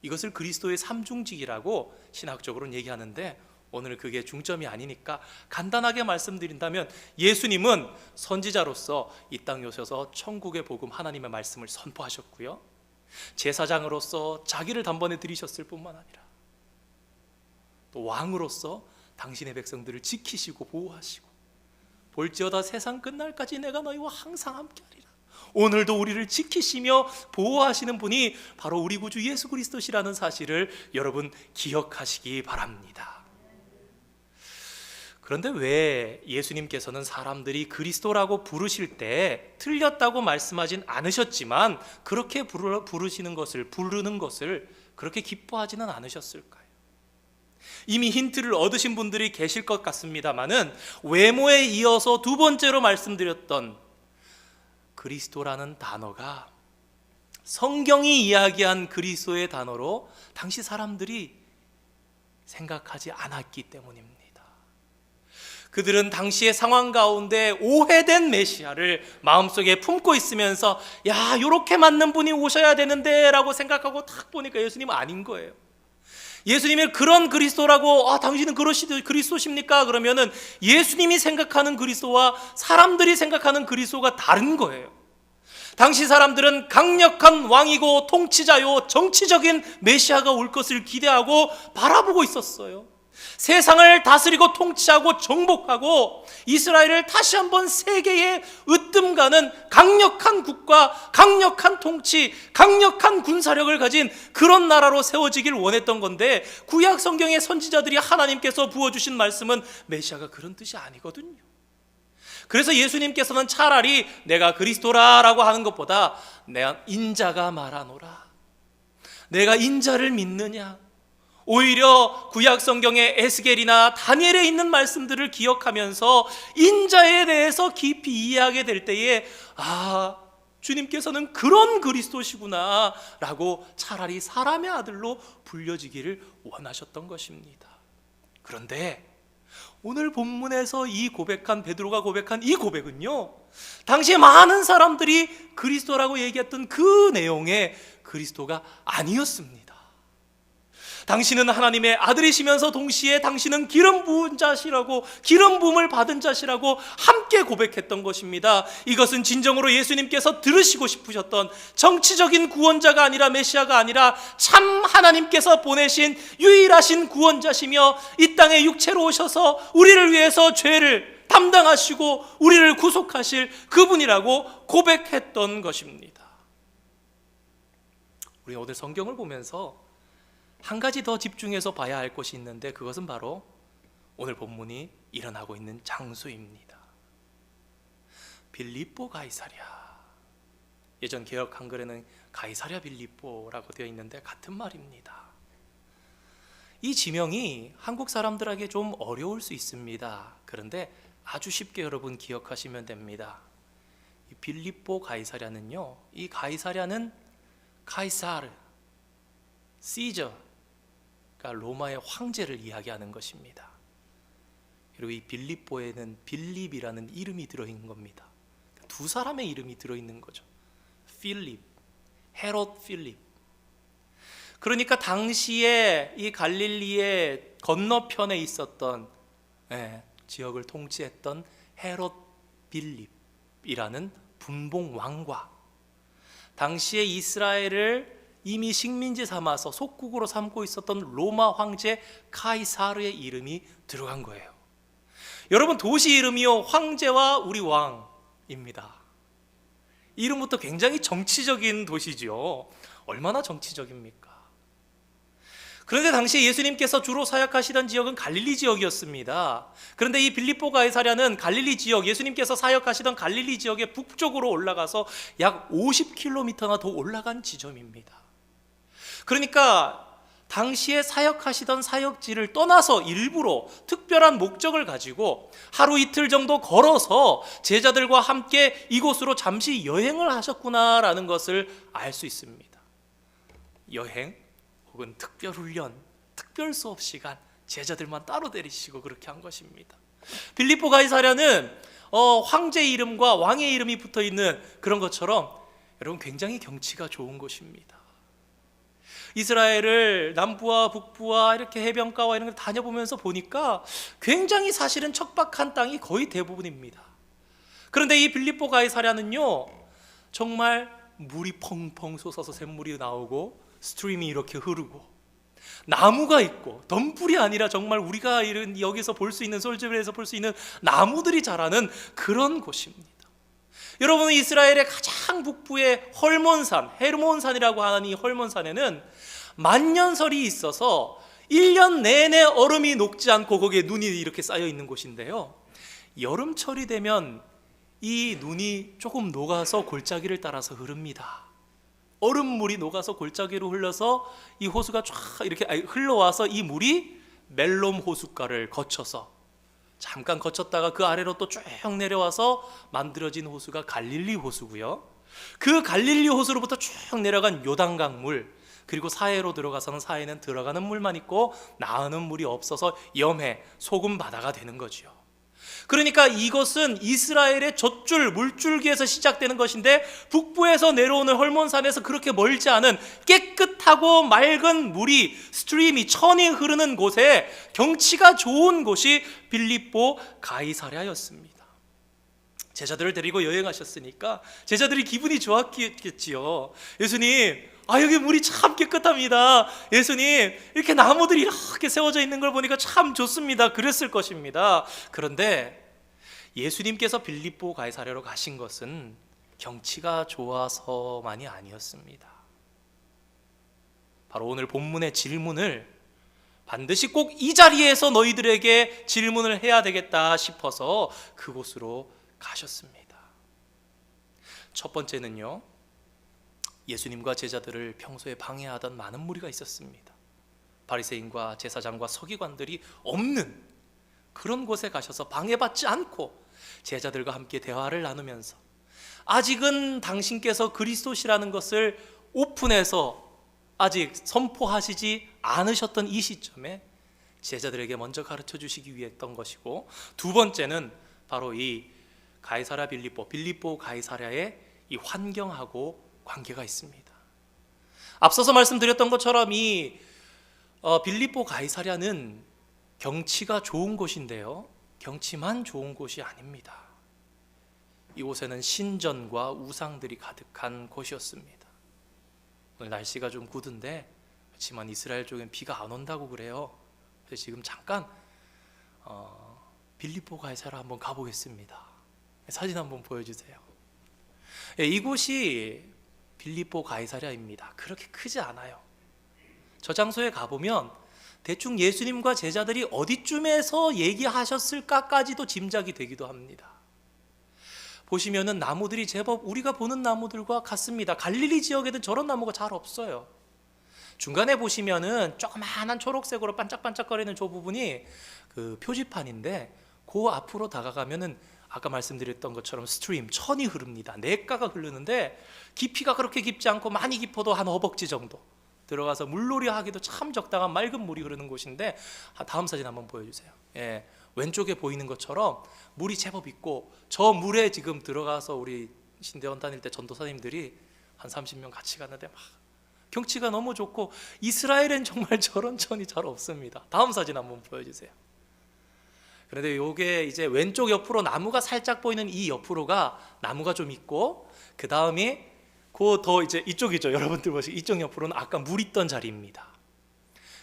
이것을 그리스도의 삼중직이라고 신학적으로는 얘기하는데, 오늘 그게 중점이 아니니까 간단하게 말씀드린다면, 예수님은 선지자로서 이 땅에 오셔서 천국의 복음 하나님의 말씀을 선포하셨고요, 제사장으로서 자기를 단번에 드리셨을 뿐만 아니라 또 왕으로서 당신의 백성들을 지키시고 보호하시고, 볼지어다 세상 끝날까지 내가 너희와 항상 함께하리라, 오늘도 우리를 지키시며 보호하시는 분이 바로 우리 구주 예수 그리스도시라는 사실을 여러분 기억하시기 바랍니다. 그런데 왜 예수님께서는 사람들이 그리스도라고 부르실 때 틀렸다고 말씀하진 않으셨지만 그렇게 부르는 것을 그렇게 기뻐하지는 않으셨을까요? 이미 힌트를 얻으신 분들이 계실 것 같습니다만은, 외모에 이어서 2번째로 말씀드렸던 그리스도라는 단어가 성경이 이야기한 그리스도의 단어로 당시 사람들이 생각하지 않았기 때문입니다. 그들은 당시의 상황 가운데 오해된 메시아를 마음속에 품고 있으면서, 야, 요렇게 맞는 분이 오셔야 되는데 라고 생각하고 딱 보니까 예수님은 아닌 거예요. 예수님이 그런 그리스도라고, 당신은 그리스도십니까? 그러면은 예수님이 생각하는 그리스도와 사람들이 생각하는 그리스도가 다른 거예요. 당시 사람들은 강력한 왕이고 통치자요 정치적인 메시아가 올 것을 기대하고 바라보고 있었어요. 세상을 다스리고 통치하고 정복하고 이스라엘을 다시 한번 세계에 으뜸가는 강력한 국가, 강력한 통치, 강력한 군사력을 가진 그런 나라로 세워지길 원했던 건데, 구약 성경의 선지자들이 하나님께서 부어주신 말씀은 메시아가 그런 뜻이 아니거든요. 그래서 예수님께서는 차라리 내가 그리스도라라고 하는 것보다 내가 인자가 말하노라, 내가 인자를 믿느냐, 오히려 구약 성경의 에스겔이나 다니엘에 있는 말씀들을 기억하면서 인자에 대해서 깊이 이해하게 될 때에 주님께서는 그런 그리스도시구나 라고 차라리 사람의 아들로 불려지기를 원하셨던 것입니다. 그런데 오늘 본문에서 이 고백한, 베드로가 고백한 이 고백은요, 당시에 많은 사람들이 그리스도라고 얘기했던 그 내용의 그리스도가 아니었습니다. 당신은 하나님의 아들이시면서 동시에 당신은 기름 부은 자시라고, 기름 부음을 받은 자시라고 함께 고백했던 것입니다. 이것은 진정으로 예수님께서 들으시고 싶으셨던 정치적인 구원자가 아니라, 메시아가 아니라 참 하나님께서 보내신 유일하신 구원자시며 이 땅에 육체로 오셔서 우리를 위해서 죄를 담당하시고 우리를 구속하실 그분이라고 고백했던 것입니다. 우리 오늘 성경을 보면서 한 가지 더 집중해서 봐야 할 것이 있는데, 그것은 바로 오늘 본문이 일어나고 있는 장소입니다. 빌립보 가이사랴. 예전 개역 한글에는 가이사랴 빌립보라고 되어 있는데 같은 말입니다. 이 지명이 한국 사람들에게 좀 어려울 수 있습니다. 그런데 아주 쉽게 여러분 기억하시면 됩니다. 이 빌립보 가이사랴는요, 이 가이사랴는 카이사르, 시저, 그러니까 로마의 황제를 이야기하는 것입니다. 그리고 이 빌립보에는 빌립이라는 이름이 들어있는 겁니다. 두 사람의 이름이 들어있는 거죠. 필립, 헤롯 필립. 그러니까 당시에 이 갈릴리의 건너편에 있었던 지역을 통치했던 헤롯 빌립이라는 분봉 왕과 당시에 이스라엘을 이미 식민지 삼아서 속국으로 삼고 있었던 로마 황제 카이사르의 이름이 들어간 거예요. 여러분, 도시 이름이요, 황제와 우리 왕입니다. 이름부터 굉장히 정치적인 도시지요. 얼마나 정치적입니까? 그런데 당시 예수님께서 주로 사역하시던 지역은 갈릴리 지역이었습니다. 그런데 이 빌립보 가이사랴는 갈릴리 지역, 예수님께서 사역하시던 갈릴리 지역의 북쪽으로 올라가서 약 50km나 더 올라간 지점입니다. 그러니까 당시에 사역하시던 사역지를 떠나서 일부러 특별한 목적을 가지고 하루 이틀 정도 걸어서 제자들과 함께 이곳으로 잠시 여행을 하셨구나라는 것을 알 수 있습니다. 여행 혹은 특별 훈련, 특별 수업 시간, 제자들만 따로 데리시고 그렇게 한 것입니다. 빌립보 가이사랴는 황제 이름과 왕의 이름이 붙어 있는 그런 것처럼 여러분 굉장히 경치가 좋은 곳입니다. 이스라엘을 남부와 북부와 이렇게 해변가와 이런 걸 다녀보면서 보니까 굉장히 사실은 척박한 땅이 거의 대부분입니다. 그런데 이 빌립보 가이사랴는요, 정말 물이 펑펑 솟아서 샘물이 나오고 스트림이 이렇게 흐르고 나무가 있고, 덤불이 아니라 정말 우리가 여기서 볼 수 있는, 솔즈벨에서 볼 수 있는 나무들이 자라는 그런 곳입니다. 여러분, 이스라엘의 가장 북부의 헐몬산, 헤르몬산이라고 하는 이 헐몬산에는 만년설이 있어서 1년 내내 얼음이 녹지 않고 거기에 눈이 이렇게 쌓여 있는 곳인데요, 여름철이 되면 이 눈이 조금 녹아서 골짜기를 따라서 흐릅니다. 얼음물이 녹아서 골짜기로 흘러서 이 호수가 쫙 이렇게 흘러와서 이 물이 멜롬 호숫가를 거쳐서 잠깐 거쳤다가 그 아래로 또 쭉 내려와서 만들어진 호수가 갈릴리 호수고요. 그 갈릴리 호수로부터 쭉 내려간 요단강 물, 그리고 사해로 들어가서는 사해는 들어가는 물만 있고 나오는 물이 없어서 염해, 소금 바다가 되는 거죠. 그러니까 이것은 이스라엘의 젖줄, 물줄기에서 시작되는 것인데, 북부에서 내려오는 헐몬산에서 그렇게 멀지 않은 깨끗하고 맑은 물이, 스트림이, 천이 흐르는 곳에 경치가 좋은 곳이 빌립보 가이사랴였습니다. 제자들을 데리고 여행하셨으니까 제자들이 기분이 좋았겠지요. 예수님, 여기 물이 참 깨끗합니다. 예수님, 이렇게 나무들이 이렇게 세워져 있는 걸 보니까 참 좋습니다. 그랬을 것입니다. 그런데 예수님께서 빌립보 가이사랴로 가신 것은 경치가 좋아서만이 아니었습니다. 바로 오늘 본문의 질문을 반드시 꼭 이 자리에서 너희들에게 질문을 해야 되겠다 싶어서 그곳으로 가셨습니다. 첫 번째는요, 예수님과 제자들을 평소에 방해하던 많은 무리가 있었습니다. 바리새인과 제사장과 서기관들이 없는 그런 곳에 가셔서 방해받지 않고 제자들과 함께 대화를 나누면서 아직은 당신께서 그리스도시라는 것을 오픈해서 아직 선포하시지 않으셨던 이 시점에 제자들에게 먼저 가르쳐 주시기 위해 했던 것이고, 두 번째는 바로 이 가이사랴 빌립보 가이사랴의 이 환경하고 관계가 있습니다. 앞서서 말씀드렸던 것처럼 이 빌립보 가이사랴는 경치가 좋은 곳인데요, 경치만 좋은 곳이 아닙니다. 이곳에는 신전과 우상들이 가득한 곳이었습니다. 오늘 날씨가 좀 굳은데 그렇지만 이스라엘 쪽엔 비가 안 온다고 그래요. 그래서 지금 잠깐 빌립보 가이사랴 한번 가보겠습니다. 사진 한번 보여주세요. 이곳이 빌립보 가이사랴입니다. 그렇게 크지 않아요. 저 장소에 가보면 대충 예수님과 제자들이 어디쯤에서 얘기하셨을까까지도 짐작이 되기도 합니다. 보시면은 나무들이 제법 우리가 보는 나무들과 같습니다. 갈릴리 지역에는 저런 나무가 잘 없어요. 중간에 보시면은 조그마한 초록색으로 반짝반짝거리는 저 부분이 그 표지판인데, 그 앞으로 다가가면은 아까 말씀드렸던 것처럼 스트림, 천이 흐릅니다. 냇가가 흐르는데 깊이가 그렇게 깊지 않고 많이 깊어도 한 허벅지 정도 들어가서 물놀이 하기도 참 적당한 맑은 물이 흐르는 곳인데, 다음 사진 한번 보여주세요. 예, 왼쪽에 보이는 것처럼 물이 제법 있고 저 물에 지금 들어가서 우리 신대원 다닐 때 전도사님들이 한 30명 같이 갔는데 막 경치가 너무 좋고, 이스라엘엔 정말 저런 천이 잘 없습니다. 다음 사진 한번 보여주세요. 그런데 요게 이제 왼쪽 옆으로 나무가 살짝 보이는 이 옆으로가 나무가 좀 있고, 그 다음이 그 더 이제 이쪽이죠. 여러분들 보시고 이쪽 옆으로는 아까 물 있던 자리입니다.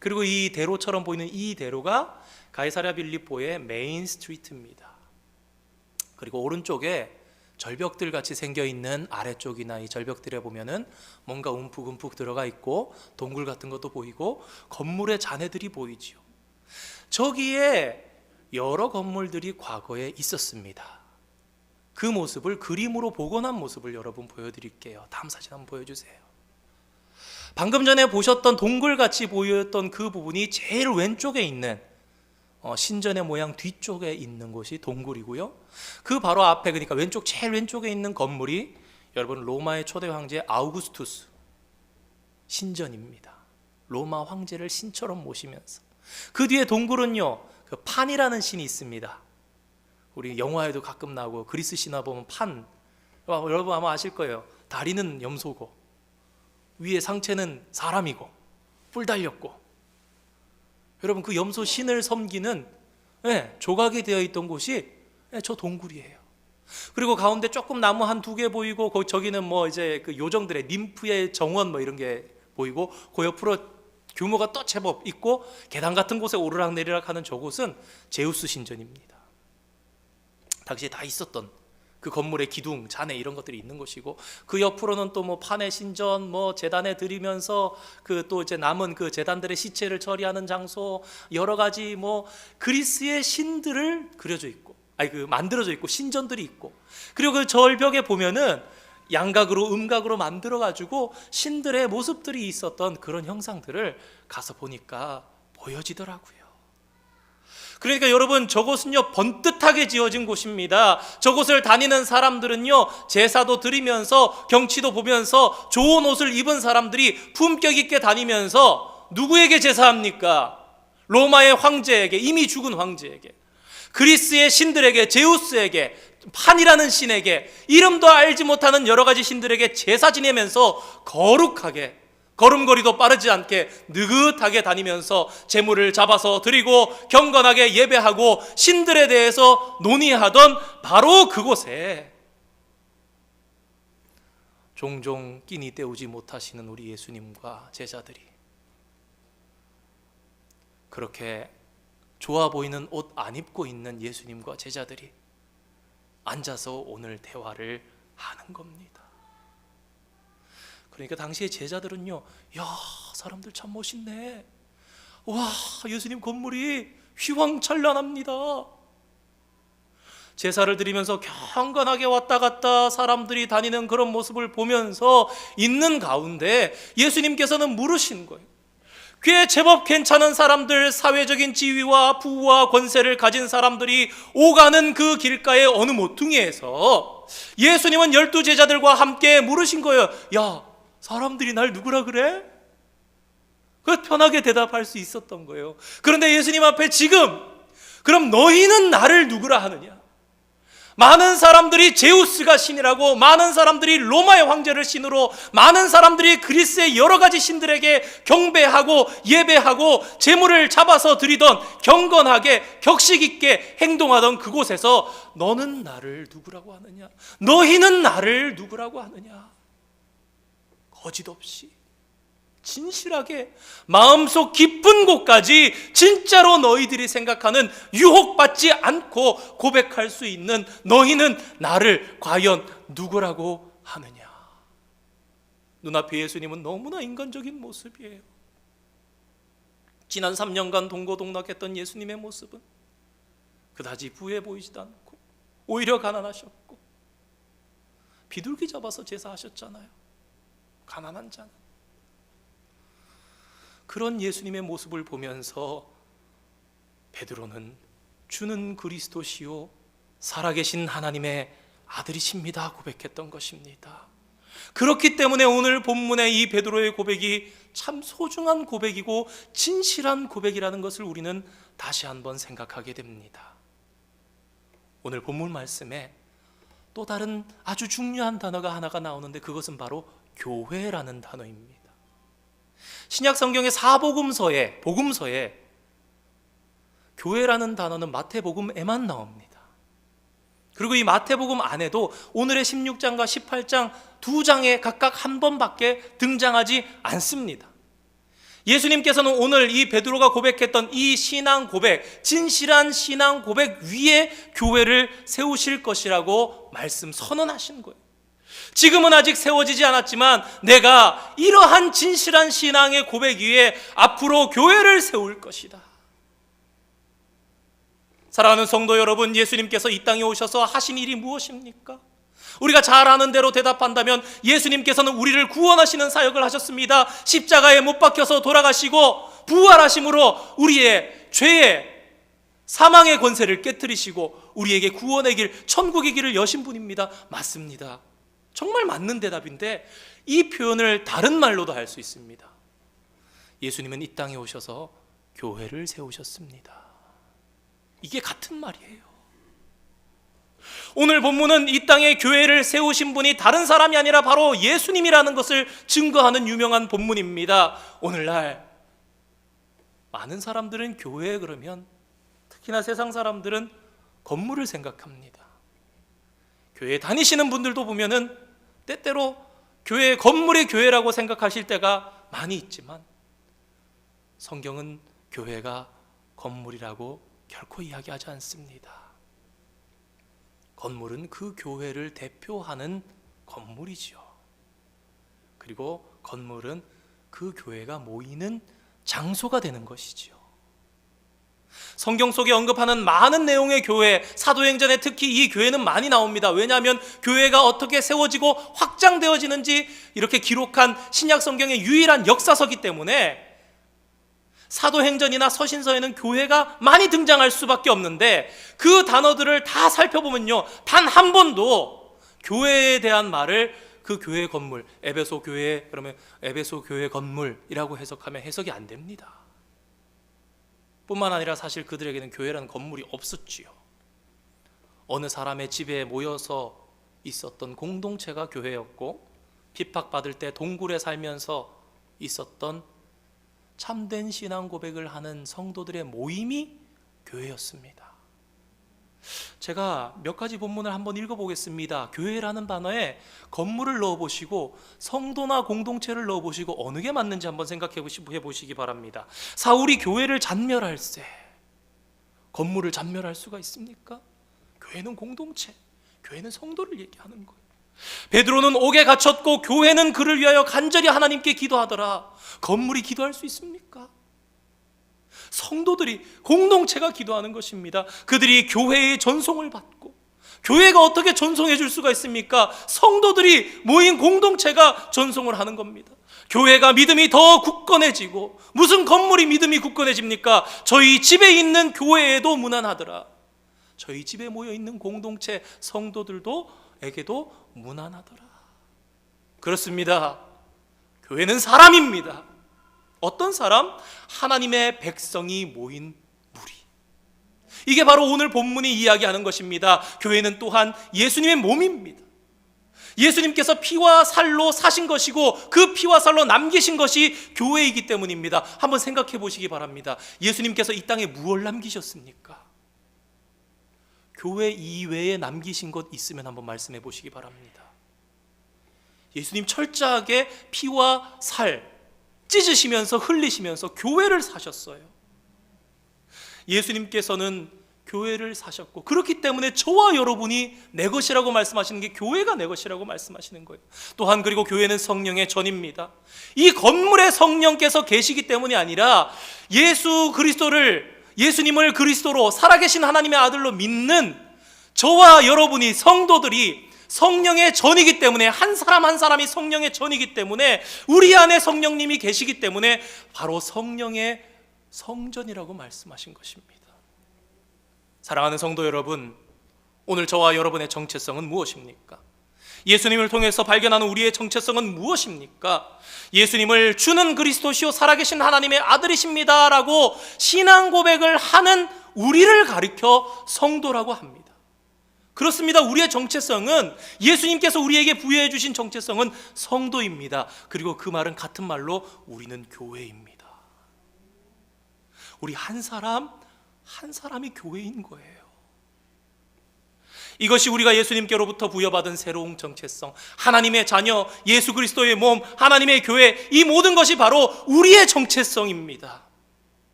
그리고 이 대로처럼 보이는 이 대로가 가이사랴 빌립보의 메인 스트리트입니다. 그리고 오른쪽에 절벽들 같이 생겨 있는 아래쪽이나 이 절벽들에 보면은 뭔가 움푹움푹 들어가 있고 동굴 같은 것도 보이고 건물의 잔해들이 보이지요. 저기에 여러 건물들이 과거에 있었습니다. 그 모습을 그림으로 복원한 모습을 여러분 보여드릴게요. 다음 사진 한번 보여주세요. 방금 전에 보셨던 동굴같이 보였던 그 부분이 제일 왼쪽에 있는 신전의 모양 뒤쪽에 있는 곳이 동굴이고요. 그 바로 앞에, 그러니까 왼쪽 제일 왼쪽에 있는 건물이 여러분 로마의 초대 황제 아우구스투스 신전입니다. 로마 황제를 신처럼 모시면서 그 뒤에 동굴은요, 그 판이라는 신이 있습니다. 우리 영화에도 가끔 나오고 그리스 신화 보면 판, 여러분 아마 아실 거예요. 다리는 염소고 위에 상체는 사람이고 뿔 달렸고, 여러분 그 염소 신을 섬기는 조각이 되어 있던 곳이 저 동굴이에요. 그리고 가운데 조금 나무 한 두 개 보이고, 거기 저기는 뭐 이제 그 요정들의 ним프의 정원 뭐 이런 게 보이고, 그 옆으로 규모가 또 제법 있고 계단 같은 곳에 오르락내리락 하는 저곳은 제우스 신전입니다. 당시에 다 있었던 그 건물의 기둥, 잔해 이런 것들이 있는 곳이고, 그 옆으로는 또 뭐 판의 신전, 뭐 제단에 드리면서 그 또 이제 남은 그 제단들의 시체를 처리하는 장소, 여러 가지 뭐 그리스의 신들을 그려져 있고, 만들어져 있고 신전들이 있고, 그리고 그 절벽에 보면은 양각으로 음각으로 만들어 가지고 신들의 모습들이 있었던 그런 형상들을 가서 보니까 보여지더라고요. 그러니까 여러분, 저곳은요 번듯하게 지어진 곳입니다. 저곳을 다니는 사람들은요 제사도 드리면서 경치도 보면서 좋은 옷을 입은 사람들이 품격 있게 다니면서 누구에게 제사합니까? 로마의 황제에게, 이미 죽은 황제에게, 그리스의 신들에게, 제우스에게, 판이라는 신에게, 이름도 알지 못하는 여러 가지 신들에게 제사 지내면서 거룩하게, 걸음걸이도 빠르지 않게 느긋하게 다니면서 제물을 잡아서 드리고 경건하게 예배하고 신들에 대해서 논의하던 바로 그곳에 종종 끼니 때우지 못하시는 우리 예수님과 제자들이 그렇게 좋아 보이는 옷 안 입고 있는 예수님과 제자들이 앉아서 오늘 대화를 하는 겁니다. 그러니까 당시의 제자들은요, 야, 사람들 참 멋있네. 와, 예수님 건물이 휘황찬란합니다. 제사를 드리면서 경건하게 왔다 갔다 사람들이 다니는 그런 모습을 보면서 있는 가운데 예수님께서는 물으신 거예요. 꽤 제법 괜찮은 사람들, 사회적인 지위와 부와 권세를 가진 사람들이 오가는 그 길가의 어느 모퉁이에서 예수님은 12 제자들과 함께 물으신 거예요. 야, 사람들이 날 누구라 그래? 그 편하게 대답할 수 있었던 거예요. 그런데 예수님 앞에 지금 그럼 너희는 나를 누구라 하느냐? 많은 사람들이 제우스가 신이라고, 많은 사람들이 로마의 황제를 신으로, 많은 사람들이 그리스의 여러 가지 신들에게 경배하고 예배하고 제물을 잡아서 드리던, 경건하게 격식 있게 행동하던 그곳에서 너는 나를 누구라고 하느냐? 너희는 나를 누구라고 하느냐? 거짓없이 진실하게 마음속 깊은 곳까지 진짜로 너희들이 생각하는 유혹받지 않고 고백할 수 있는 너희는 나를 과연 누구라고 하느냐? 눈앞에 예수님은 너무나 인간적인 모습이에요. 지난 3년간 동고동락했던 예수님의 모습은 그다지 부해 보이지도 않고 오히려 가난하셨고, 비둘기 잡아서 제사하셨잖아요. 가난한 자는. 그런 예수님의 모습을 보면서 베드로는 주는 그리스도시요 살아계신 하나님의 아들이십니다 고백했던 것입니다. 그렇기 때문에 오늘 본문의 이 베드로의 고백이 참 소중한 고백이고 진실한 고백이라는 것을 우리는 다시 한번 생각하게 됩니다. 오늘 본문 말씀에 또 다른 아주 중요한 단어가 하나가 나오는데 그것은 바로 교회라는 단어입니다. 신약 성경의 사복음서에, 복음서에 교회라는 단어는 마태복음에만 나옵니다. 그리고 이 마태복음 안에도 오늘의 16장과 18장 두 장에 각각 한 번밖에 등장하지 않습니다. 예수님께서는 오늘 이 베드로가 고백했던 이 신앙 고백, 진실한 신앙 고백 위에 교회를 세우실 것이라고 말씀 선언하신 거예요. 지금은 아직 세워지지 않았지만 내가 이러한 진실한 신앙의 고백 위에 앞으로 교회를 세울 것이다. 사랑하는 성도 여러분, 예수님께서 이 땅에 오셔서 하신 일이 무엇입니까? 우리가 잘 아는 대로 대답한다면 예수님께서는 우리를 구원하시는 사역을 하셨습니다. 십자가에 못 박혀서 돌아가시고 부활하심으로 우리의 죄의 사망의 권세를 깨뜨리시고 우리에게 구원의 길, 천국의 길을 여신 분입니다. 맞습니다. 정말 맞는 대답인데 이 표현을 다른 말로도 할 수 있습니다. 예수님은 이 땅에 오셔서 교회를 세우셨습니다. 이게 같은 말이에요. 오늘 본문은 이 땅에 교회를 세우신 분이 다른 사람이 아니라 바로 예수님이라는 것을 증거하는 유명한 본문입니다. 오늘날 많은 사람들은 교회 그러면, 특히나 세상 사람들은 건물을 생각합니다. 교회 다니시는 분들도 보면은 때때로 교회, 건물이 교회라고 생각하실 때가 많이 있지만 성경은 교회가 건물이라고 결코 이야기하지 않습니다. 건물은 그 교회를 대표하는 건물이지요. 그리고 건물은 그 교회가 모이는 장소가 되는 것이지요. 성경 속에 언급하는 많은 내용의 교회, 사도행전에 특히 이 교회는 많이 나옵니다. 왜냐하면 교회가 어떻게 세워지고 확장되어지는지 이렇게 기록한 신약 성경의 유일한 역사서기 때문에 사도행전이나 서신서에는 교회가 많이 등장할 수밖에 없는데 그 단어들을 다 살펴보면요, 단 한 번도 교회에 대한 말을 그 교회 건물, 에베소 교회, 그러면 에베소 교회 건물이라고 해석하면 해석이 안 됩니다. 뿐만 아니라 사실 그들에게는 교회라는 건물이 없었지요. 어느 사람의 집에 모여서 있었던 공동체가 교회였고, 핍박받을 때 동굴에 살면서 있었던 참된 신앙 고백을 하는 성도들의 모임이 교회였습니다. 제가 몇 가지 본문을 한번 읽어보겠습니다. 교회라는 단어에 건물을 넣어보시고 성도나 공동체를 넣어보시고 어느 게 맞는지 한번 생각해 보시기 바랍니다. 사울이 교회를 잔멸할세, 건물을 잔멸할 수가 있습니까? 교회는 공동체, 교회는 성도를 얘기하는 거예요. 베드로는 옥에 갇혔고 교회는 그를 위하여 간절히 하나님께 기도하더라. 건물이 기도할 수 있습니까? 성도들이, 공동체가 기도하는 것입니다. 그들이 교회의 전송을 받고, 교회가 어떻게 전송해 줄 수가 있습니까? 성도들이 모인 공동체가 전송을 하는 겁니다. 교회가 믿음이 더 굳건해지고, 무슨 건물이 믿음이 굳건해집니까? 저희 집에 있는 교회에도 무난하더라. 저희 집에 모여 있는 공동체 성도들에게도 무난하더라. 그렇습니다. 교회는 사람입니다. 어떤 사람? 하나님의 백성이 모인 무리. 이게 바로 오늘 본문이 이야기하는 것입니다. 교회는 또한 예수님의 몸입니다. 예수님께서 피와 살로 사신 것이고 그 피와 살로 남기신 것이 교회이기 때문입니다. 한번 생각해 보시기 바랍니다. 예수님께서 이 땅에 무엇을 남기셨습니까? 교회 이외에 남기신 것 있으면 한번 말씀해 보시기 바랍니다. 예수님 철저하게 피와 살 찢으시면서 흘리시면서 교회를 사셨어요. 예수님께서는 교회를 사셨고, 그렇기 때문에 저와 여러분이 내 것이라고 말씀하시는 게 교회가 내 것이라고 말씀하시는 거예요. 또한 그리고 교회는 성령의 전입니다. 이 건물에 성령께서 계시기 때문이 아니라 예수님을 그리스도로 살아계신 하나님의 아들로 믿는 저와 여러분이, 성도들이 성령의 전이기 때문에, 한 사람 한 사람이 성령의 전이기 때문에, 우리 안에 성령님이 계시기 때문에 바로 성령의 성전이라고 말씀하신 것입니다. 사랑하는 성도 여러분, 오늘 저와 여러분의 정체성은 무엇입니까? 예수님을 통해서 발견하는 우리의 정체성은 무엇입니까? 예수님을 주는 그리스도시요 살아계신 하나님의 아들이십니다 라고 신앙 고백을 하는 우리를 가리켜 성도라고 합니다. 그렇습니다. 우리의 정체성은, 예수님께서 우리에게 부여해 주신 정체성은 성도입니다. 그리고 그 말은 같은 말로 우리는 교회입니다. 우리 한 사람 한 사람이 교회인 거예요. 이것이 우리가 예수님께로부터 부여받은 새로운 정체성, 하나님의 자녀, 예수 그리스도의 몸, 하나님의 교회, 이 모든 것이 바로 우리의 정체성입니다.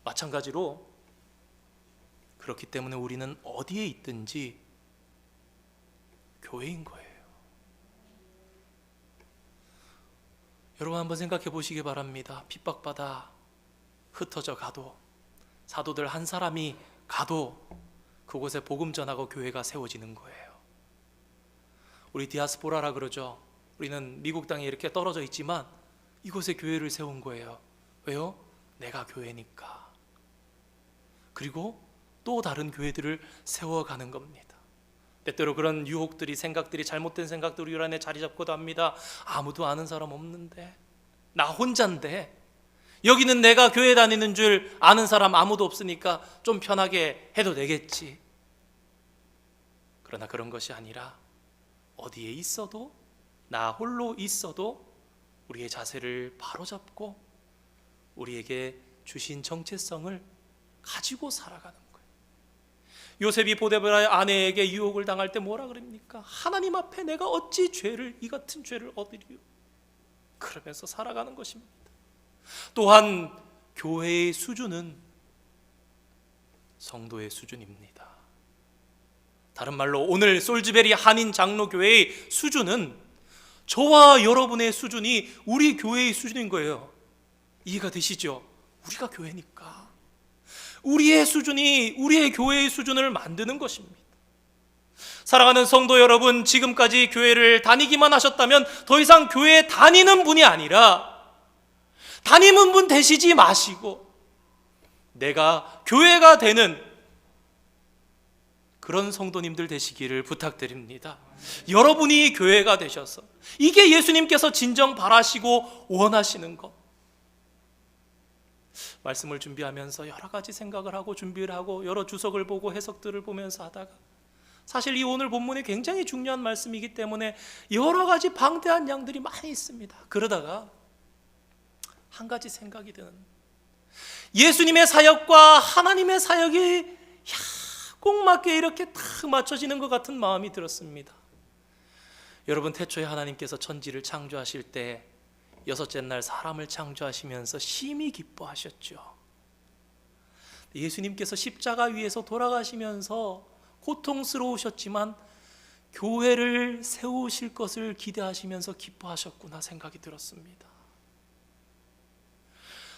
마찬가지로 그렇기 때문에 우리는 어디에 있든지 교회인 거예요. 여러분 한번 생각해 보시기 바랍니다. 핍박받아 흩어져 가도, 사도들 한 사람이 가도 그곳에 복음 전하고 교회가 세워지는 거예요. 우리 디아스포라라 그러죠. 우리는 미국 땅에 이렇게 떨어져 있지만 이곳에 교회를 세운 거예요. 왜요? 내가 교회니까. 그리고 또 다른 교회들을 세워가는 겁니다. 때때로 그런 유혹들이, 생각들이, 잘못된 생각들이 우리 안에 자리 잡고도 합니다. 아무도 아는 사람 없는데, 나 혼자인데, 여기는 내가 교회 다니는 줄 아는 사람 아무도 없으니까 좀 편하게 해도 되겠지. 그러나 그런 것이 아니라 어디에 있어도, 나 홀로 있어도 우리의 자세를 바로잡고 우리에게 주신 정체성을 가지고 살아가는 거예요. 요셉이 보데보라의 아내에게 유혹을 당할 때 뭐라 그럽니까? 하나님 앞에 내가 어찌 이 같은 죄를 얻으리요? 그러면서 살아가는 것입니다. 또한 교회의 수준은 성도의 수준입니다. 다른 말로 오늘 솔즈베리 한인 장로교회의 수준은 저와 여러분의 수준이 우리 교회의 수준인 거예요. 이해가 되시죠? 우리가 교회니까 우리의 수준이 우리의 교회의 수준을 만드는 것입니다. 사랑하는 성도 여러분, 지금까지 교회를 다니기만 하셨다면 더 이상 교회에 다니는 분이 아니라 다니는 분 되시지 마시고 내가 교회가 되는 그런 성도님들 되시기를 부탁드립니다. 여러분이 교회가 되셔서, 이게 예수님께서 진정 바라시고 원하시는 것. 말씀을 준비하면서 여러 가지 생각을 하고 준비를 하고 여러 주석을 보고 해석들을 보면서 하다가, 사실 이 오늘 본문이 굉장히 중요한 말씀이기 때문에 여러 가지 방대한 양들이 많이 있습니다. 그러다가 한 가지 생각이 드는, 예수님의 사역과 하나님의 사역이 꼭 꼭 맞게 이렇게 딱 맞춰지는 것 같은 마음이 들었습니다. 여러분, 태초에 하나님께서 천지를 창조하실 때 여섯째 날 사람을 창조하시면서 심히 기뻐하셨죠. 예수님께서 십자가 위에서 돌아가시면서 고통스러우셨지만 교회를 세우실 것을 기대하시면서 기뻐하셨구나 생각이 들었습니다.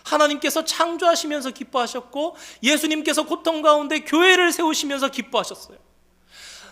하나님께서 창조하시면서 기뻐하셨고 예수님께서 고통 가운데 교회를 세우시면서 기뻐하셨어요.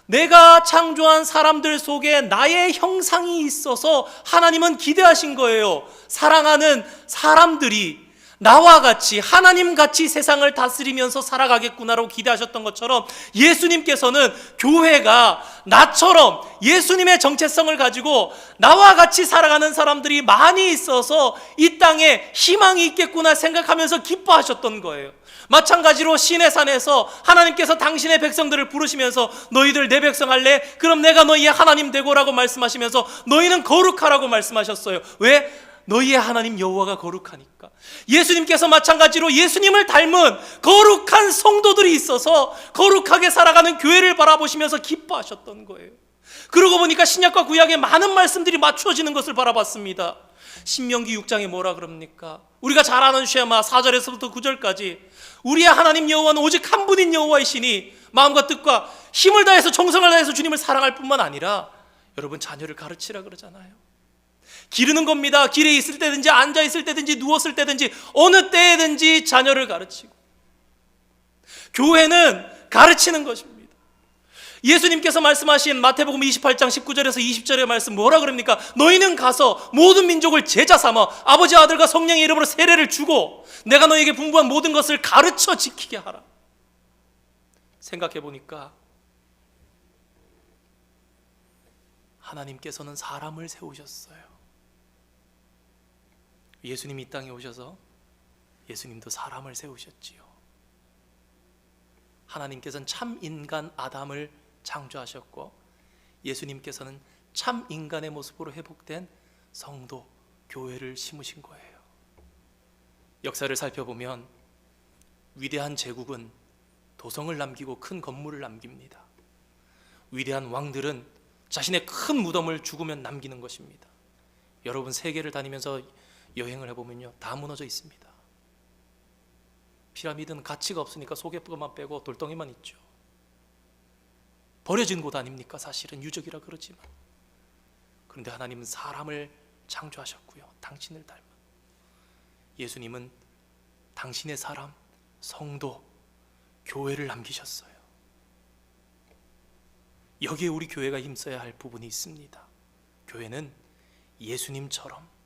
내가 창조한 사람들 속에 나의 형상이 있어서 하나님은 기대하신 거예요. 사랑하는 사람들이 나와 같이 하나님같이 세상을 다스리면서 살아가겠구나라고 기대하셨던 것처럼 예수님께서는 교회가 나처럼 예수님의 정체성을 가지고 나와 같이 살아가는 사람들이 많이 있어서 이 땅에 희망이 있겠구나 생각하면서 기뻐하셨던 거예요. 마찬가지로 시내산에서 하나님께서 당신의 백성들을 부르시면서 너희들 내 백성 할래? 그럼 내가 너희의 하나님 되고라고 말씀하시면서 너희는 거룩하라고 말씀하셨어요. 왜? 너희의 하나님 여호와가 거룩하니까. 예수님께서 마찬가지로 예수님을 닮은 거룩한 성도들이 있어서 거룩하게 살아가는 교회를 바라보시면서 기뻐하셨던 거예요. 그러고 보니까 신약과 구약의 많은 말씀들이 맞추어지는 것을 바라봤습니다. 신명기 6장에 뭐라 그럽니까? 우리가 잘 아는 쉐마 4절에서부터 9절까지 우리의 하나님 여호와는 오직 한 분인 여호와이시니 마음과 뜻과 힘을 다해서 정성을 다해서 주님을 사랑할 뿐만 아니라 여러분 자녀를 가르치라 그러잖아요. 기르는 겁니다. 길에 있을 때든지 앉아 있을 때든지 누웠을 때든지 어느 때든지 자녀를 가르치고, 교회는 가르치는 것입니다. 예수님께서 말씀하신 마태복음 28장 19절에서 20절의 말씀 뭐라 그럽니까? 너희는 가서 모든 민족을 제자 삼아 아버지 아들과 성령의 이름으로 세례를 주고 내가 너희에게 분부한 모든 것을 가르쳐 지키게 하라. 생각해 보니까 하나님께서는 사람을 세우셨어요. 예수님이 이 땅에 오셔서 예수님도 사람을 세우셨지요. 하나님께서는 참 인간 아담을 창조하셨고 예수님께서는 참 인간의 모습으로 회복된 성도, 교회를 심으신 거예요. 역사를 살펴보면 위대한 제국은 도성을 남기고 큰 건물을 남깁니다. 위대한 왕들은 자신의 큰 무덤을 죽으면 남기는 것입니다. 여러분 세계를 다니면서 여행을 해보면요 다 무너져 있습니다. 피라미드는 가치가 없으니까 속에 것만 빼고 돌덩이만 있죠. 버려진 곳 아닙니까? 사실은 유적이라 그러지만. 그런데 하나님은 사람을 창조하셨고요 당신을 닮은 예수님은 당신의 사람, 성도, 교회를 남기셨어요. 여기에 우리 교회가 힘써야 할 부분이 있습니다. 교회는 예수님처럼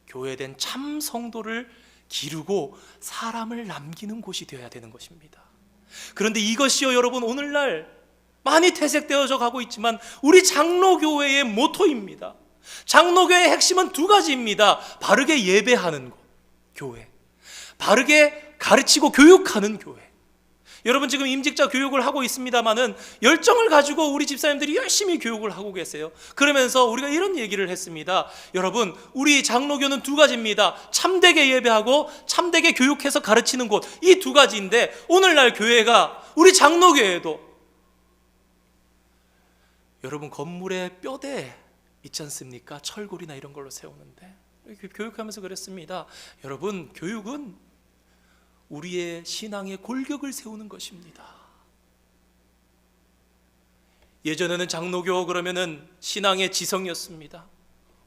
교회된 참 성도를 기르고 사람을 남기는 곳이 되어야 되는 것입니다. 그런데 이것이요 여러분 오늘날 많이 퇴색되어져 가고 있지만 우리 장로교회의 모토입니다. 장로교회의 핵심은 두 가지입니다. 바르게 예배하는 곳, 교회. 바르게 가르치고 교육하는 교회. 여러분 지금 임직자 교육을 하고 있습니다마는 열정을 가지고 우리 집사님들이 열심히 교육을 하고 계세요. 그러면서 우리가 이런 얘기를 했습니다. 여러분 우리 장로교는 두 가지입니다. 참되게 예배하고 참되게 교육해서 가르치는 곳, 이 두 가지인데 오늘날 교회가 우리 장로교회도 여러분 건물에 뼈대 있지 않습니까? 철골이나 이런 걸로 세우는데 교육하면서 그랬습니다. 여러분 교육은 우리의 신앙의 골격을 세우는 것입니다. 예전에는 장로교 그러면은 신앙의 지성이었습니다.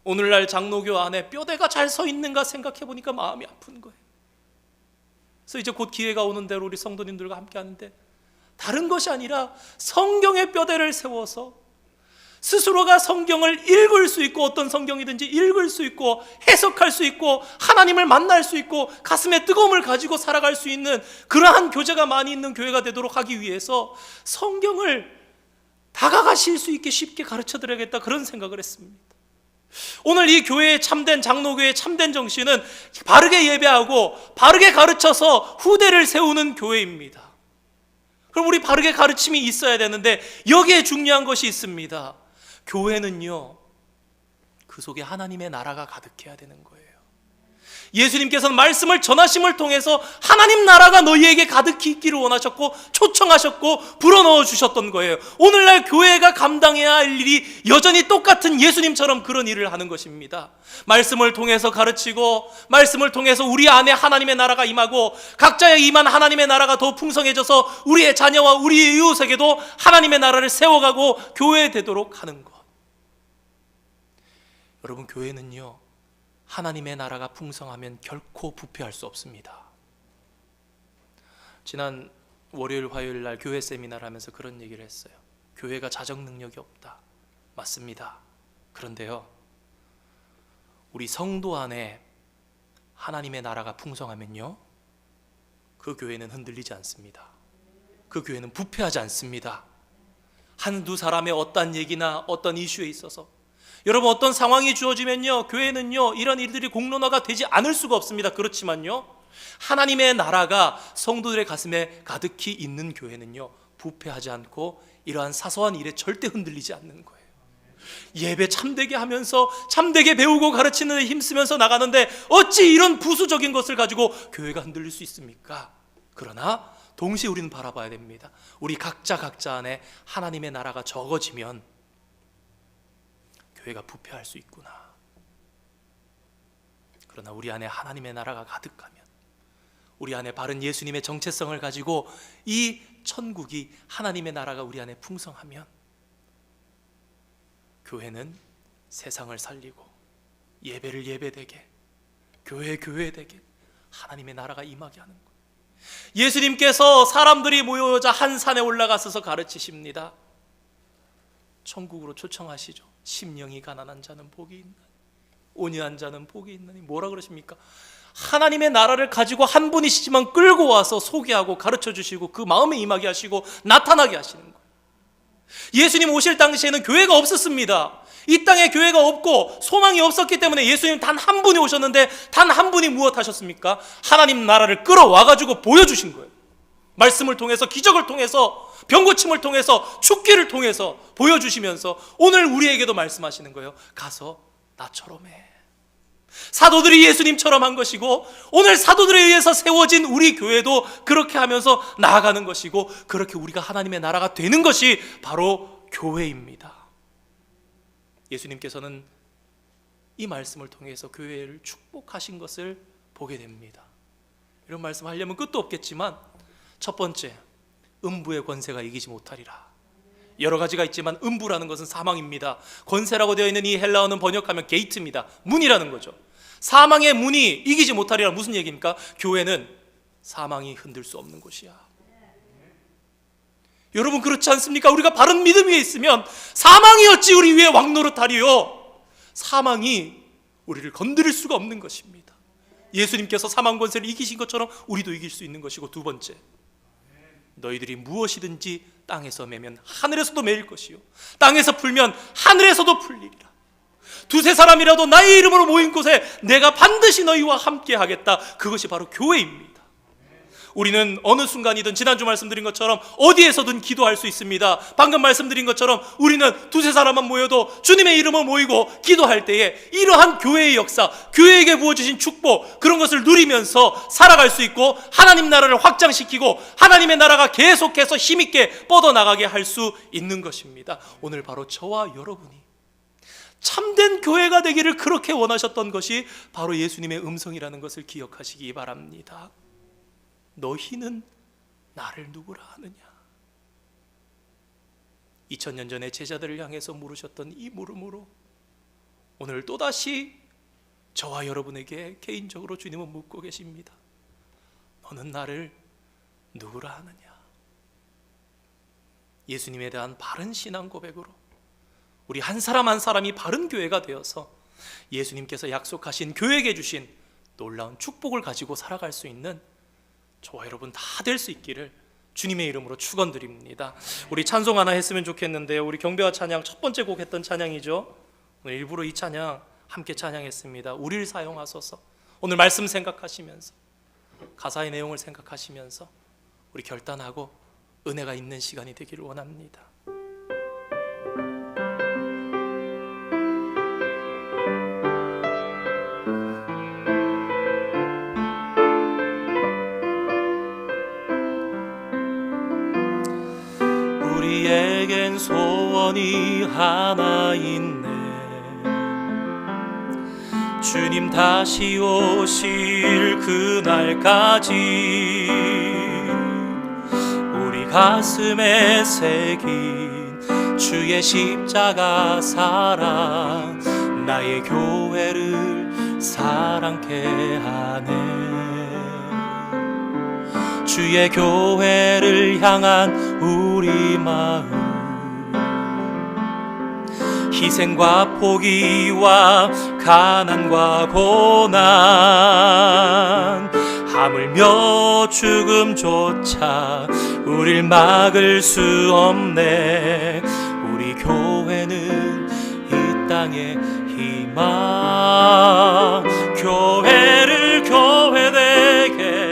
오늘날 장로교 안에 뼈대가 잘 서 있는가 생각해 보니까 마음이 아픈 거예요. 그래서 이제 곧 기회가 오는 대로 우리 성도님들과 함께 하는데 다른 것이 아니라 성경의 뼈대를 세워서 스스로가 성경을 읽을 수 있고 어떤 성경이든지 읽을 수 있고 해석할 수 있고 하나님을 만날 수 있고 가슴에 뜨거움을 가지고 살아갈 수 있는 그러한 교제가 많이 있는 교회가 되도록 하기 위해서 성경을 다가가실 수 있게 쉽게 가르쳐드려야겠다 그런 생각을 했습니다. 오늘 이 교회의 참된 장로교회의 참된 정신은 바르게 예배하고 바르게 가르쳐서 후대를 세우는 교회입니다. 그럼 우리 바르게 가르침이 있어야 되는데 여기에 중요한 것이 있습니다. 교회는요 그 속에 하나님의 나라가 가득해야 되는 거예요. 예수님께서는 말씀을 전하심을 통해서 하나님 나라가 너희에게 가득히 있기를 원하셨고 초청하셨고 불어넣어 주셨던 거예요. 오늘날 교회가 감당해야 할 일이 여전히 똑같은 예수님처럼 그런 일을 하는 것입니다. 말씀을 통해서 가르치고, 말씀을 통해서 우리 안에 하나님의 나라가 임하고, 각자의 임한 하나님의 나라가 더 풍성해져서 우리의 자녀와 우리의 이웃에게도 하나님의 나라를 세워가고 교회되도록 하는 것. 여러분, 교회는요, 하나님의 나라가 풍성하면 결코 부패할 수 없습니다. 지난 월요일 화요일 날 교회 세미나를 하면서 그런 얘기를 했어요. 교회가 자정 능력이 없다. 맞습니다. 그런데요, 우리 성도 안에 하나님의 나라가 풍성하면요, 그 교회는 흔들리지 않습니다. 그 교회는 부패하지 않습니다. 한두 사람의 어떤 얘기나 어떤 이슈에 있어서, 여러분, 어떤 상황이 주어지면요, 교회는요, 이런 일들이 공론화가 되지 않을 수가 없습니다. 그렇지만요, 하나님의 나라가 성도들의 가슴에 가득히 있는 교회는요, 부패하지 않고 이러한 사소한 일에 절대 흔들리지 않는 거예요. 예배 참되게 하면서 참되게 배우고 가르치는 데 힘쓰면서 나가는데 어찌 이런 부수적인 것을 가지고 교회가 흔들릴 수 있습니까? 그러나 동시에 우리는 바라봐야 됩니다. 우리 각자 안에 하나님의 나라가 적어지면 교회가 부패할 수 있구나. 그러나 우리 안에 하나님의 나라가 가득하면, 우리 안에 바른 예수님의 정체성을 가지고 이 천국이, 하나님의 나라가 우리 안에 풍성하면 교회는 세상을 살리고 예배를 예배되게, 교회되게 하나님의 나라가 임하게 하는 거예요. 예수님께서 사람들이 모여자 한 산에 올라가셔서 가르치십니다. 천국으로 초청하시죠. 심령이 가난한 자는 복이 있나니, 온유한 자는 복이 있나니. 뭐라 그러십니까? 하나님의 나라를 가지고 한 분이시지만 끌고 와서 소개하고 가르쳐 주시고 그 마음에 임하게 하시고 나타나게 하시는 거예요. 예수님 오실 당시에는 교회가 없었습니다. 이 땅에 교회가 없고 소망이 없었기 때문에 예수님 단 한 분이 오셨는데, 단 한 분이 무엇 하셨습니까? 하나님 나라를 끌어와 가지고 보여주신 거예요. 말씀을 통해서, 기적을 통해서, 병고침을 통해서, 축기를 통해서 보여주시면서 오늘 우리에게도 말씀하시는 거예요. 가서 나처럼 해. 사도들이 예수님처럼 한 것이고, 오늘 사도들에 의해서 세워진 우리 교회도 그렇게 하면서 나아가는 것이고, 그렇게 우리가 하나님의 나라가 되는 것이 바로 교회입니다. 예수님께서는 이 말씀을 통해서 교회를 축복하신 것을 보게 됩니다. 이런 말씀 하려면 끝도 없겠지만, 첫 번째, 음부의 권세가 이기지 못하리라. 여러 가지가 있지만 음부라는 것은 사망입니다. 권세라고 되어 있는 이 헬라어는 번역하면 게이트입니다. 문이라는 거죠. 사망의 문이 이기지 못하리라. 무슨 얘기입니까? 교회는 사망이 흔들 수 없는 곳이야. 여러분, 그렇지 않습니까? 우리가 바른 믿음 위에 있으면 사망이 어찌 우리 위에 왕노릇하리요? 사망이 우리를 건드릴 수가 없는 것입니다. 예수님께서 사망 권세를 이기신 것처럼 우리도 이길 수 있는 것이고, 두 번째, 너희들이 무엇이든지 땅에서 매면 하늘에서도 매일 것이요, 땅에서 풀면 하늘에서도 풀리리라. 두세 사람이라도 나의 이름으로 모인 곳에 내가 반드시 너희와 함께 하겠다. 그것이 바로 교회입니다. 우리는 어느 순간이든 지난주 말씀드린 것처럼 어디에서든 기도할 수 있습니다. 방금 말씀드린 것처럼 우리는 두세 사람만 모여도 주님의 이름으로 모이고 기도할 때에 이러한 교회의 역사, 교회에게 부어주신 축복, 그런 것을 누리면서 살아갈 수 있고, 하나님 나라를 확장시키고 하나님의 나라가 계속해서 힘있게 뻗어나가게 할 수 있는 것입니다. 오늘 바로 저와 여러분이 참된 교회가 되기를 그렇게 원하셨던 것이 바로 예수님의 음성이라는 것을 기억하시기 바랍니다. 너희는 나를 누구라 하느냐? 2000년 전에 제자들을 향해서 물으셨던 이 물음으로 오늘 또다시 저와 여러분에게 개인적으로 주님은 묻고 계십니다. 너는 나를 누구라 하느냐? 예수님에 대한 바른 신앙 고백으로 우리 한 사람 한 사람이 바른 교회가 되어서 예수님께서 약속하신, 교회에게 주신 놀라운 축복을 가지고 살아갈 수 있는 저와 여러분 다 될 수 있기를 주님의 이름으로 축원드립니다. 우리 찬송 하나 했으면 좋겠는데요. 우리 경배와 찬양 첫 번째 곡 했던 찬양이죠. 오늘 일부러 이 찬양 함께 찬양했습니다. 우리를 사용하소서. 오늘 말씀 생각하시면서, 가사의 내용을 생각하시면서 우리 결단하고 은혜가 있는 시간이 되기를 원합니다. 내겐 소원이 하나 있네. 주님 다시 오실 그날까지 우리 가슴에 새긴 주의 십자가 사랑 나의 교회를 사랑케 하네. 주의 교회를 향한 우리 마음 희생과 포기와 가난과 고난 하물며 죽음조차 우릴 막을 수 없네. 우리 교회는 이 땅의 희망. 교회를 교회되게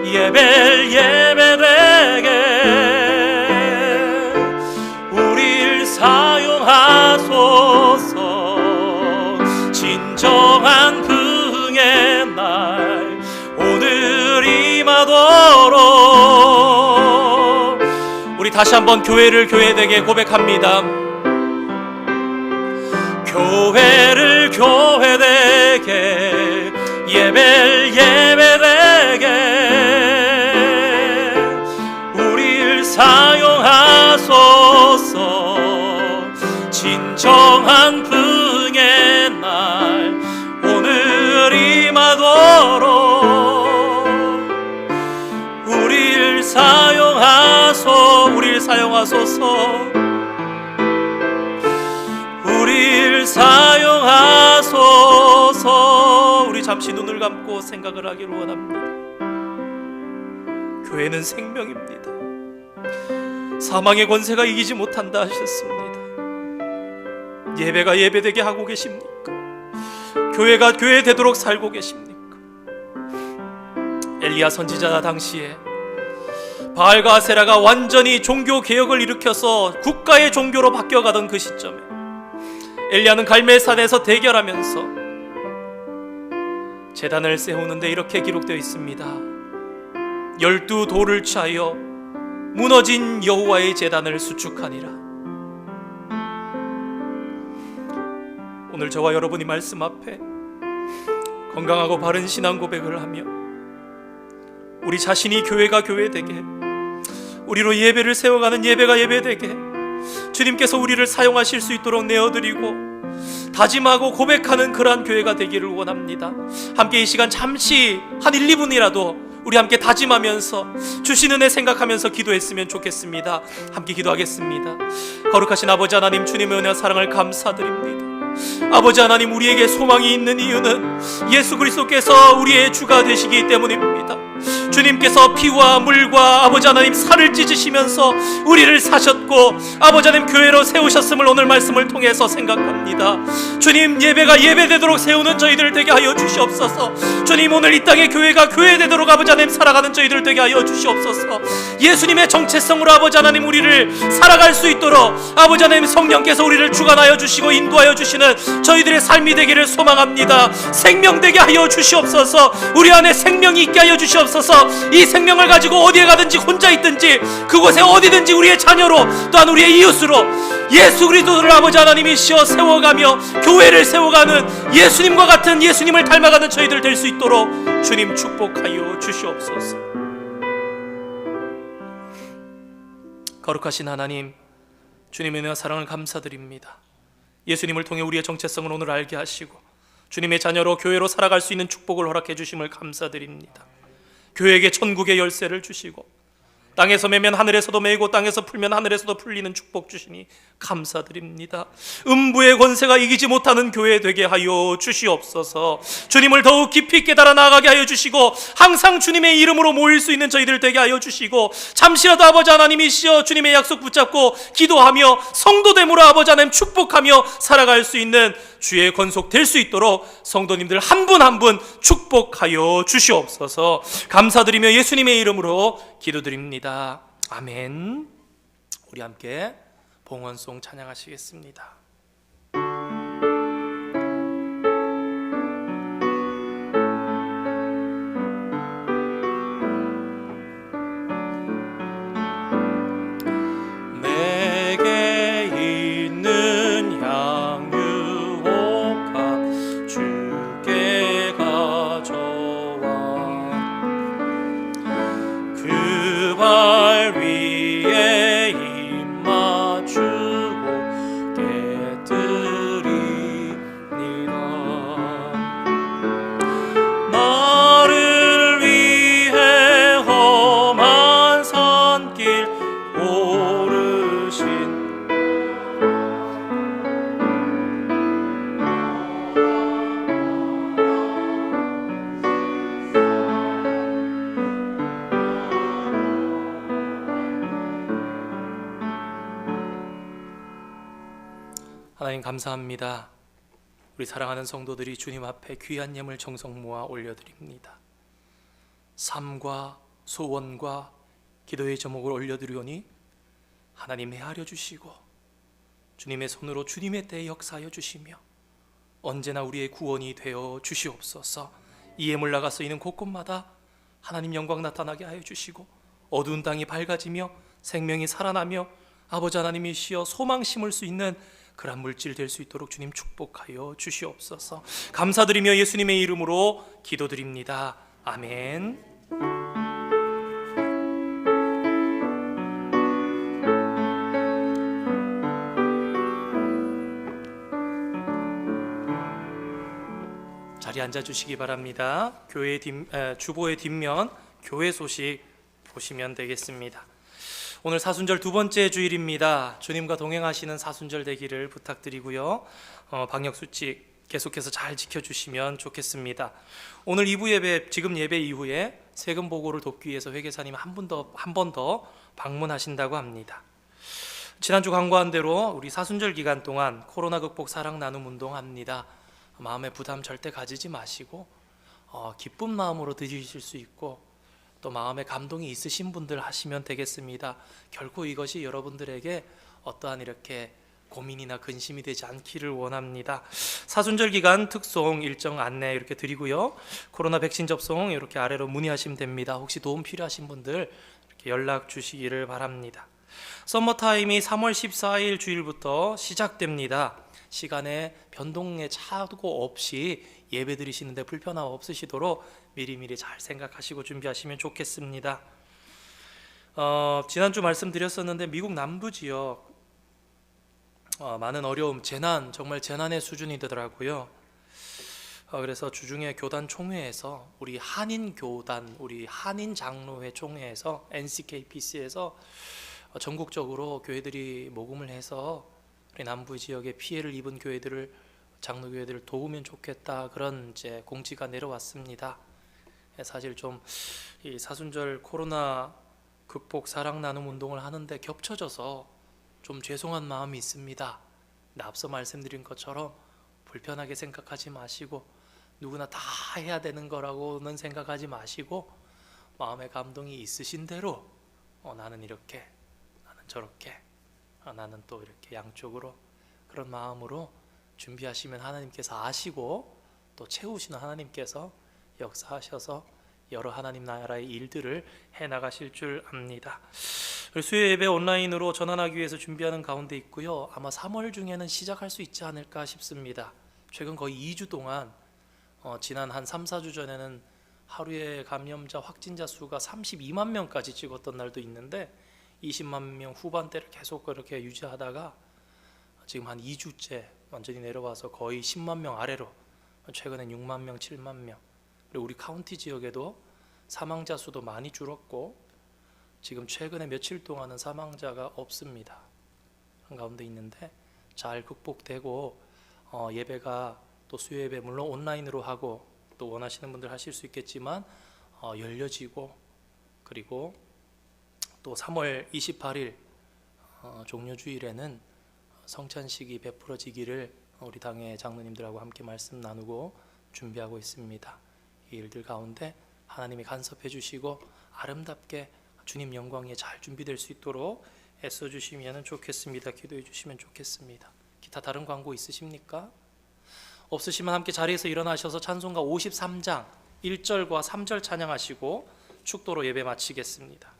예배를 예배되게 우릴 사용하소서. 진정한 부흥의 날 오늘 임하도록 우리 다시 한번 교회를 교회되게 고백합니다. 교회를 교회되게 예배를 예배되게 우릴 사용하소서. 진정한 부흥의 날 오늘 임하도록 우릴 사용하소서. 우릴 사용하소서. 우리 잠시 눈을 감고 생각을 하기를 원합니다. 교회는 생명입니다. 사망의 권세가 이기지 못한다 하셨습니다. 예배가 예배되게 하고 계십니까? 교회가 교회되도록 살고 계십니까? 엘리야 선지자 당시에 바알과 아세라가 완전히 종교 개혁을 일으켜서 국가의 종교로 바뀌어가던 그 시점에 엘리야는 갈멜산에서 대결하면서 제단을 세우는데 이렇게 기록되어 있습니다. 12돌을 취하여 무너진 여호와의 제단을 수축하니라. 오늘 저와 여러분이 말씀 앞에 건강하고 바른 신앙 고백을 하며 우리 자신이 교회가 교회되게 우리로 예배를 세워가는 예배가 예배되게 주님께서 우리를 사용하실 수 있도록 내어드리고 다짐하고 고백하는 그러한 교회가 되기를 원합니다. 함께 이 시간 잠시 한 1, 2분이라도 우리 함께 다짐하면서 주신 은혜 생각하면서 기도했으면 좋겠습니다. 함께 기도하겠습니다. 거룩하신 아버지 하나님, 주님의 은혜와 사랑을 감사드립니다. 아버지 하나님, 우리에게 소망이 있는 이유는 예수 그리스도께서 우리의 주가 되시기 때문입니다. 주님께서 피와 물과 아버지 하나님 살을 찢으시면서 우리를 사셨고 아버지 하나님 교회로 세우셨음을 오늘 말씀을 통해서 생각합니다. 주님, 예배가 예배되도록 세우는 저희들 되게 하여 주시옵소서. 주님, 오늘 이 땅의 교회가 교회되도록 아버지 하나님 살아가는 저희들 되게 하여 주시옵소서. 예수님의 정체성으로 아버지 하나님 우리를 살아갈 수 있도록 아버지 하나님 성령께서 우리를 주관하여 주시고 인도하여 주시는 저희들의 삶이 되기를 소망합니다. 생명 되게 하여 주시옵소서. 우리 안에 생명이 있게 하여 주시옵소서. 이 생명을 가지고 어디에 가든지 혼자 있든지 그곳에 어디든지 우리의 자녀로 또한 우리의 이웃으로 예수 그리스도를 아버지 하나님이시여 세워가며 교회를 세워가는 예수님과 같은 예수님을 닮아가는 저희들 될 수 있도록 주님 축복하여 주시옵소서. 거룩하신 하나님, 주님의 은혜와 사랑을 감사드립니다. 예수님을 통해 우리의 정체성을 오늘 알게 하시고 주님의 자녀로 교회로 살아갈 수 있는 축복을 허락해 주심을 감사드립니다. 교회에게 천국의 열쇠를 주시고 땅에서 매면 하늘에서도 매이고 땅에서 풀면 하늘에서도 풀리는 축복 주시니 감사드립니다. 음부의 권세가 이기지 못하는 교회 되게 하여 주시옵소서. 주님을 더욱 깊이 깨달아 나아가게 하여 주시고 항상 주님의 이름으로 모일 수 있는 저희들 되게 하여 주시고 잠시라도 아버지 하나님이시여 주님의 약속 붙잡고 기도하며 성도됨으로 아버지 하나님 축복하며 살아갈 수 있는 주의 권속 될 수 있도록 성도님들 한 분 한 분 축복하여 주시옵소서. 감사드리며 예수님의 이름으로 기도드립니다. 아멘. 우리 함께 봉헌송 찬양하시겠습니다. 내 오르신 하나님 감사합니다. 우리 사랑하는 성도들이 주님 앞에 귀한 예물 정성 모아 올려드립니다. 삶과 소원과 기도의 제목을 올려드리오니 하나님 헤아려 주시고 주님의 손으로 주님의 때에 역사하여 주시며 언제나 우리의 구원이 되어 주시옵소서. 이 예물 나가 쓰이는 곳곳마다 하나님 영광 나타나게 하여 주시고 어두운 땅이 밝아지며 생명이 살아나며 아버지 하나님이시여 소망 심을 수 있는 그런 물질 될 수 있도록 주님 축복하여 주시옵소서. 감사드리며 예수님의 이름으로 기도드립니다. 아멘. 자리에 앉아주시기 바랍니다. 교회 주보의 뒷면 교회 소식 보시면 되겠습니다. 오늘 사순절 두 번째 주일입니다. 주님과 동행하시는 사순절 되기를 부탁드리고요. 방역수칙 계속해서 잘 지켜주시면 좋겠습니다. 오늘 2부 예배, 지금 예배 이후에 세금 보고를 돕기 위해서 회계사님 한 번 더 방문하신다고 합니다. 지난주 광고한 대로 우리 사순절 기간 동안 코로나 극복 사랑 나눔 운동합니다. 마음의 부담 절대 가지지 마시고 기쁜 마음으로 드리실 수 있고 또 마음에 감동이 있으신 분들 하시면 되겠습니다. 결코 이것이 여러분들에게 어떠한 이렇게 고민이나 근심이 되지 않기를 원합니다. 사순절 기간 특송 일정 안내 이렇게 드리고요. 코로나 백신 접종 이렇게 아래로 문의하시면 됩니다. 혹시 도움 필요하신 분들 이렇게 연락 주시기를 바랍니다. 썸머타임이 3월 14일 주일부터 시작됩니다. 시간에 변동의 차고 없이 예배 드리시는데 불편함 없으시도록 미리미리 잘 생각하시고 준비하시면 좋겠습니다. 지난주 말씀드렸었는데 미국 남부 지역 많은 어려움, 재난, 정말 재난의 수준이 되더라고요. 그래서 주중에 교단 총회에서 우리 한인 교단, 우리 한인 장로회 총회에서 NCKPC에서 전국적으로 교회들이 모금을 해서 우리 남부 지역에 피해를 입은 교회들을 장로교회들을 도우면 좋겠다 그런 이제 공지가 내려왔습니다. 사실 좀 이 사순절 코로나 극복 사랑 나눔 운동을 하는데 겹쳐져서 좀 죄송한 마음이 있습니다. 근데 앞서 말씀드린 것처럼 불편하게 생각하지 마시고 누구나 다 해야 되는 거라고는 생각하지 마시고 마음의 감동이 있으신 대로 나는 이렇게 나는 저렇게 나는 또 이렇게 양쪽으로 그런 마음으로 준비하시면 하나님께서 아시고 또 채우시는 하나님께서 역사하셔서 여러 하나님 나라의 일들을 해나가실 줄 압니다. 수요 예배 온라인으로 전환하기 위해서 준비하는 가운데 있고요. 아마 3월 중에는 시작할 수 있지 않을까 싶습니다. 최근 거의 2주 동안 지난 한 3, 4주 전에는 하루에 감염자 확진자 수가 32만 명까지 찍었던 날도 있는데 20만 명 후반대를 계속 그렇게 유지하다가 지금 한 2주째 완전히 내려와서 거의 10만 명 아래로 최근에 6만 명, 7만 명 그리고 우리 카운티 지역에도 사망자 수도 많이 줄었고 지금 최근에 며칠 동안은 사망자가 없습니다. 한가운데 있는데 잘 극복되고 예배가 또 수요 예배 물론 온라인으로 하고 또 원하시는 분들 하실 수 있겠지만 열려지고 그리고 또 3월 28일 종료주일에는 성찬식이 베풀어지기를 우리 당의 장로님들하고 함께 말씀 나누고 준비하고 있습니다. 이 일들 가운데 하나님이 간섭해 주시고 아름답게 주님 영광에 잘 준비될 수 있도록 애써 주시면 좋겠습니다. 기도해 주시면 좋겠습니다. 기타 다른 광고 있으십니까? 없으시면 함께 자리에서 일어나셔서 찬송가 53장 1절과 3절 찬양하시고 축도로 예배 마치겠습니다.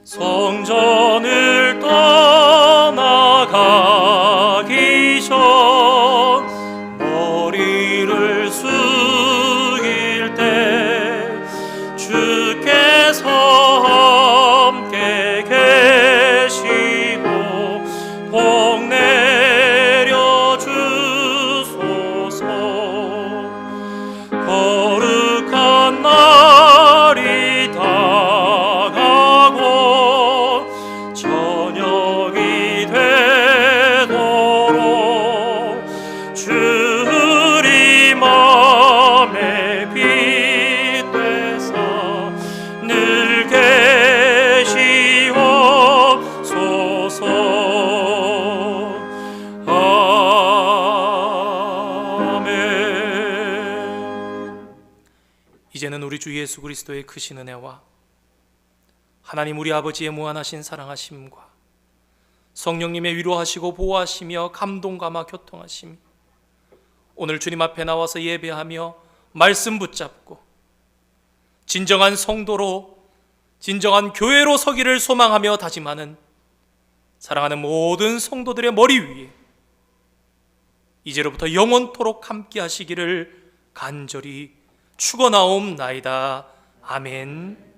성전을 떠나가기 전 머리를 숙일 때 주께서 함께 계시고 복내 이제는 우리 주 예수 그리스도의 크신 은혜와 하나님 우리 아버지의 무한하신 사랑하심과 성령님의 위로하시고 보호하시며 감동감화 교통하심이 오늘 주님 앞에 나와서 예배하며 말씀 붙잡고 진정한 성도로 진정한 교회로 서기를 소망하며 다짐하는 사랑하는 모든 성도들의 머리 위에 이제로부터 영원토록 함께 하시기를 간절히 축원하옵나이다. 아멘.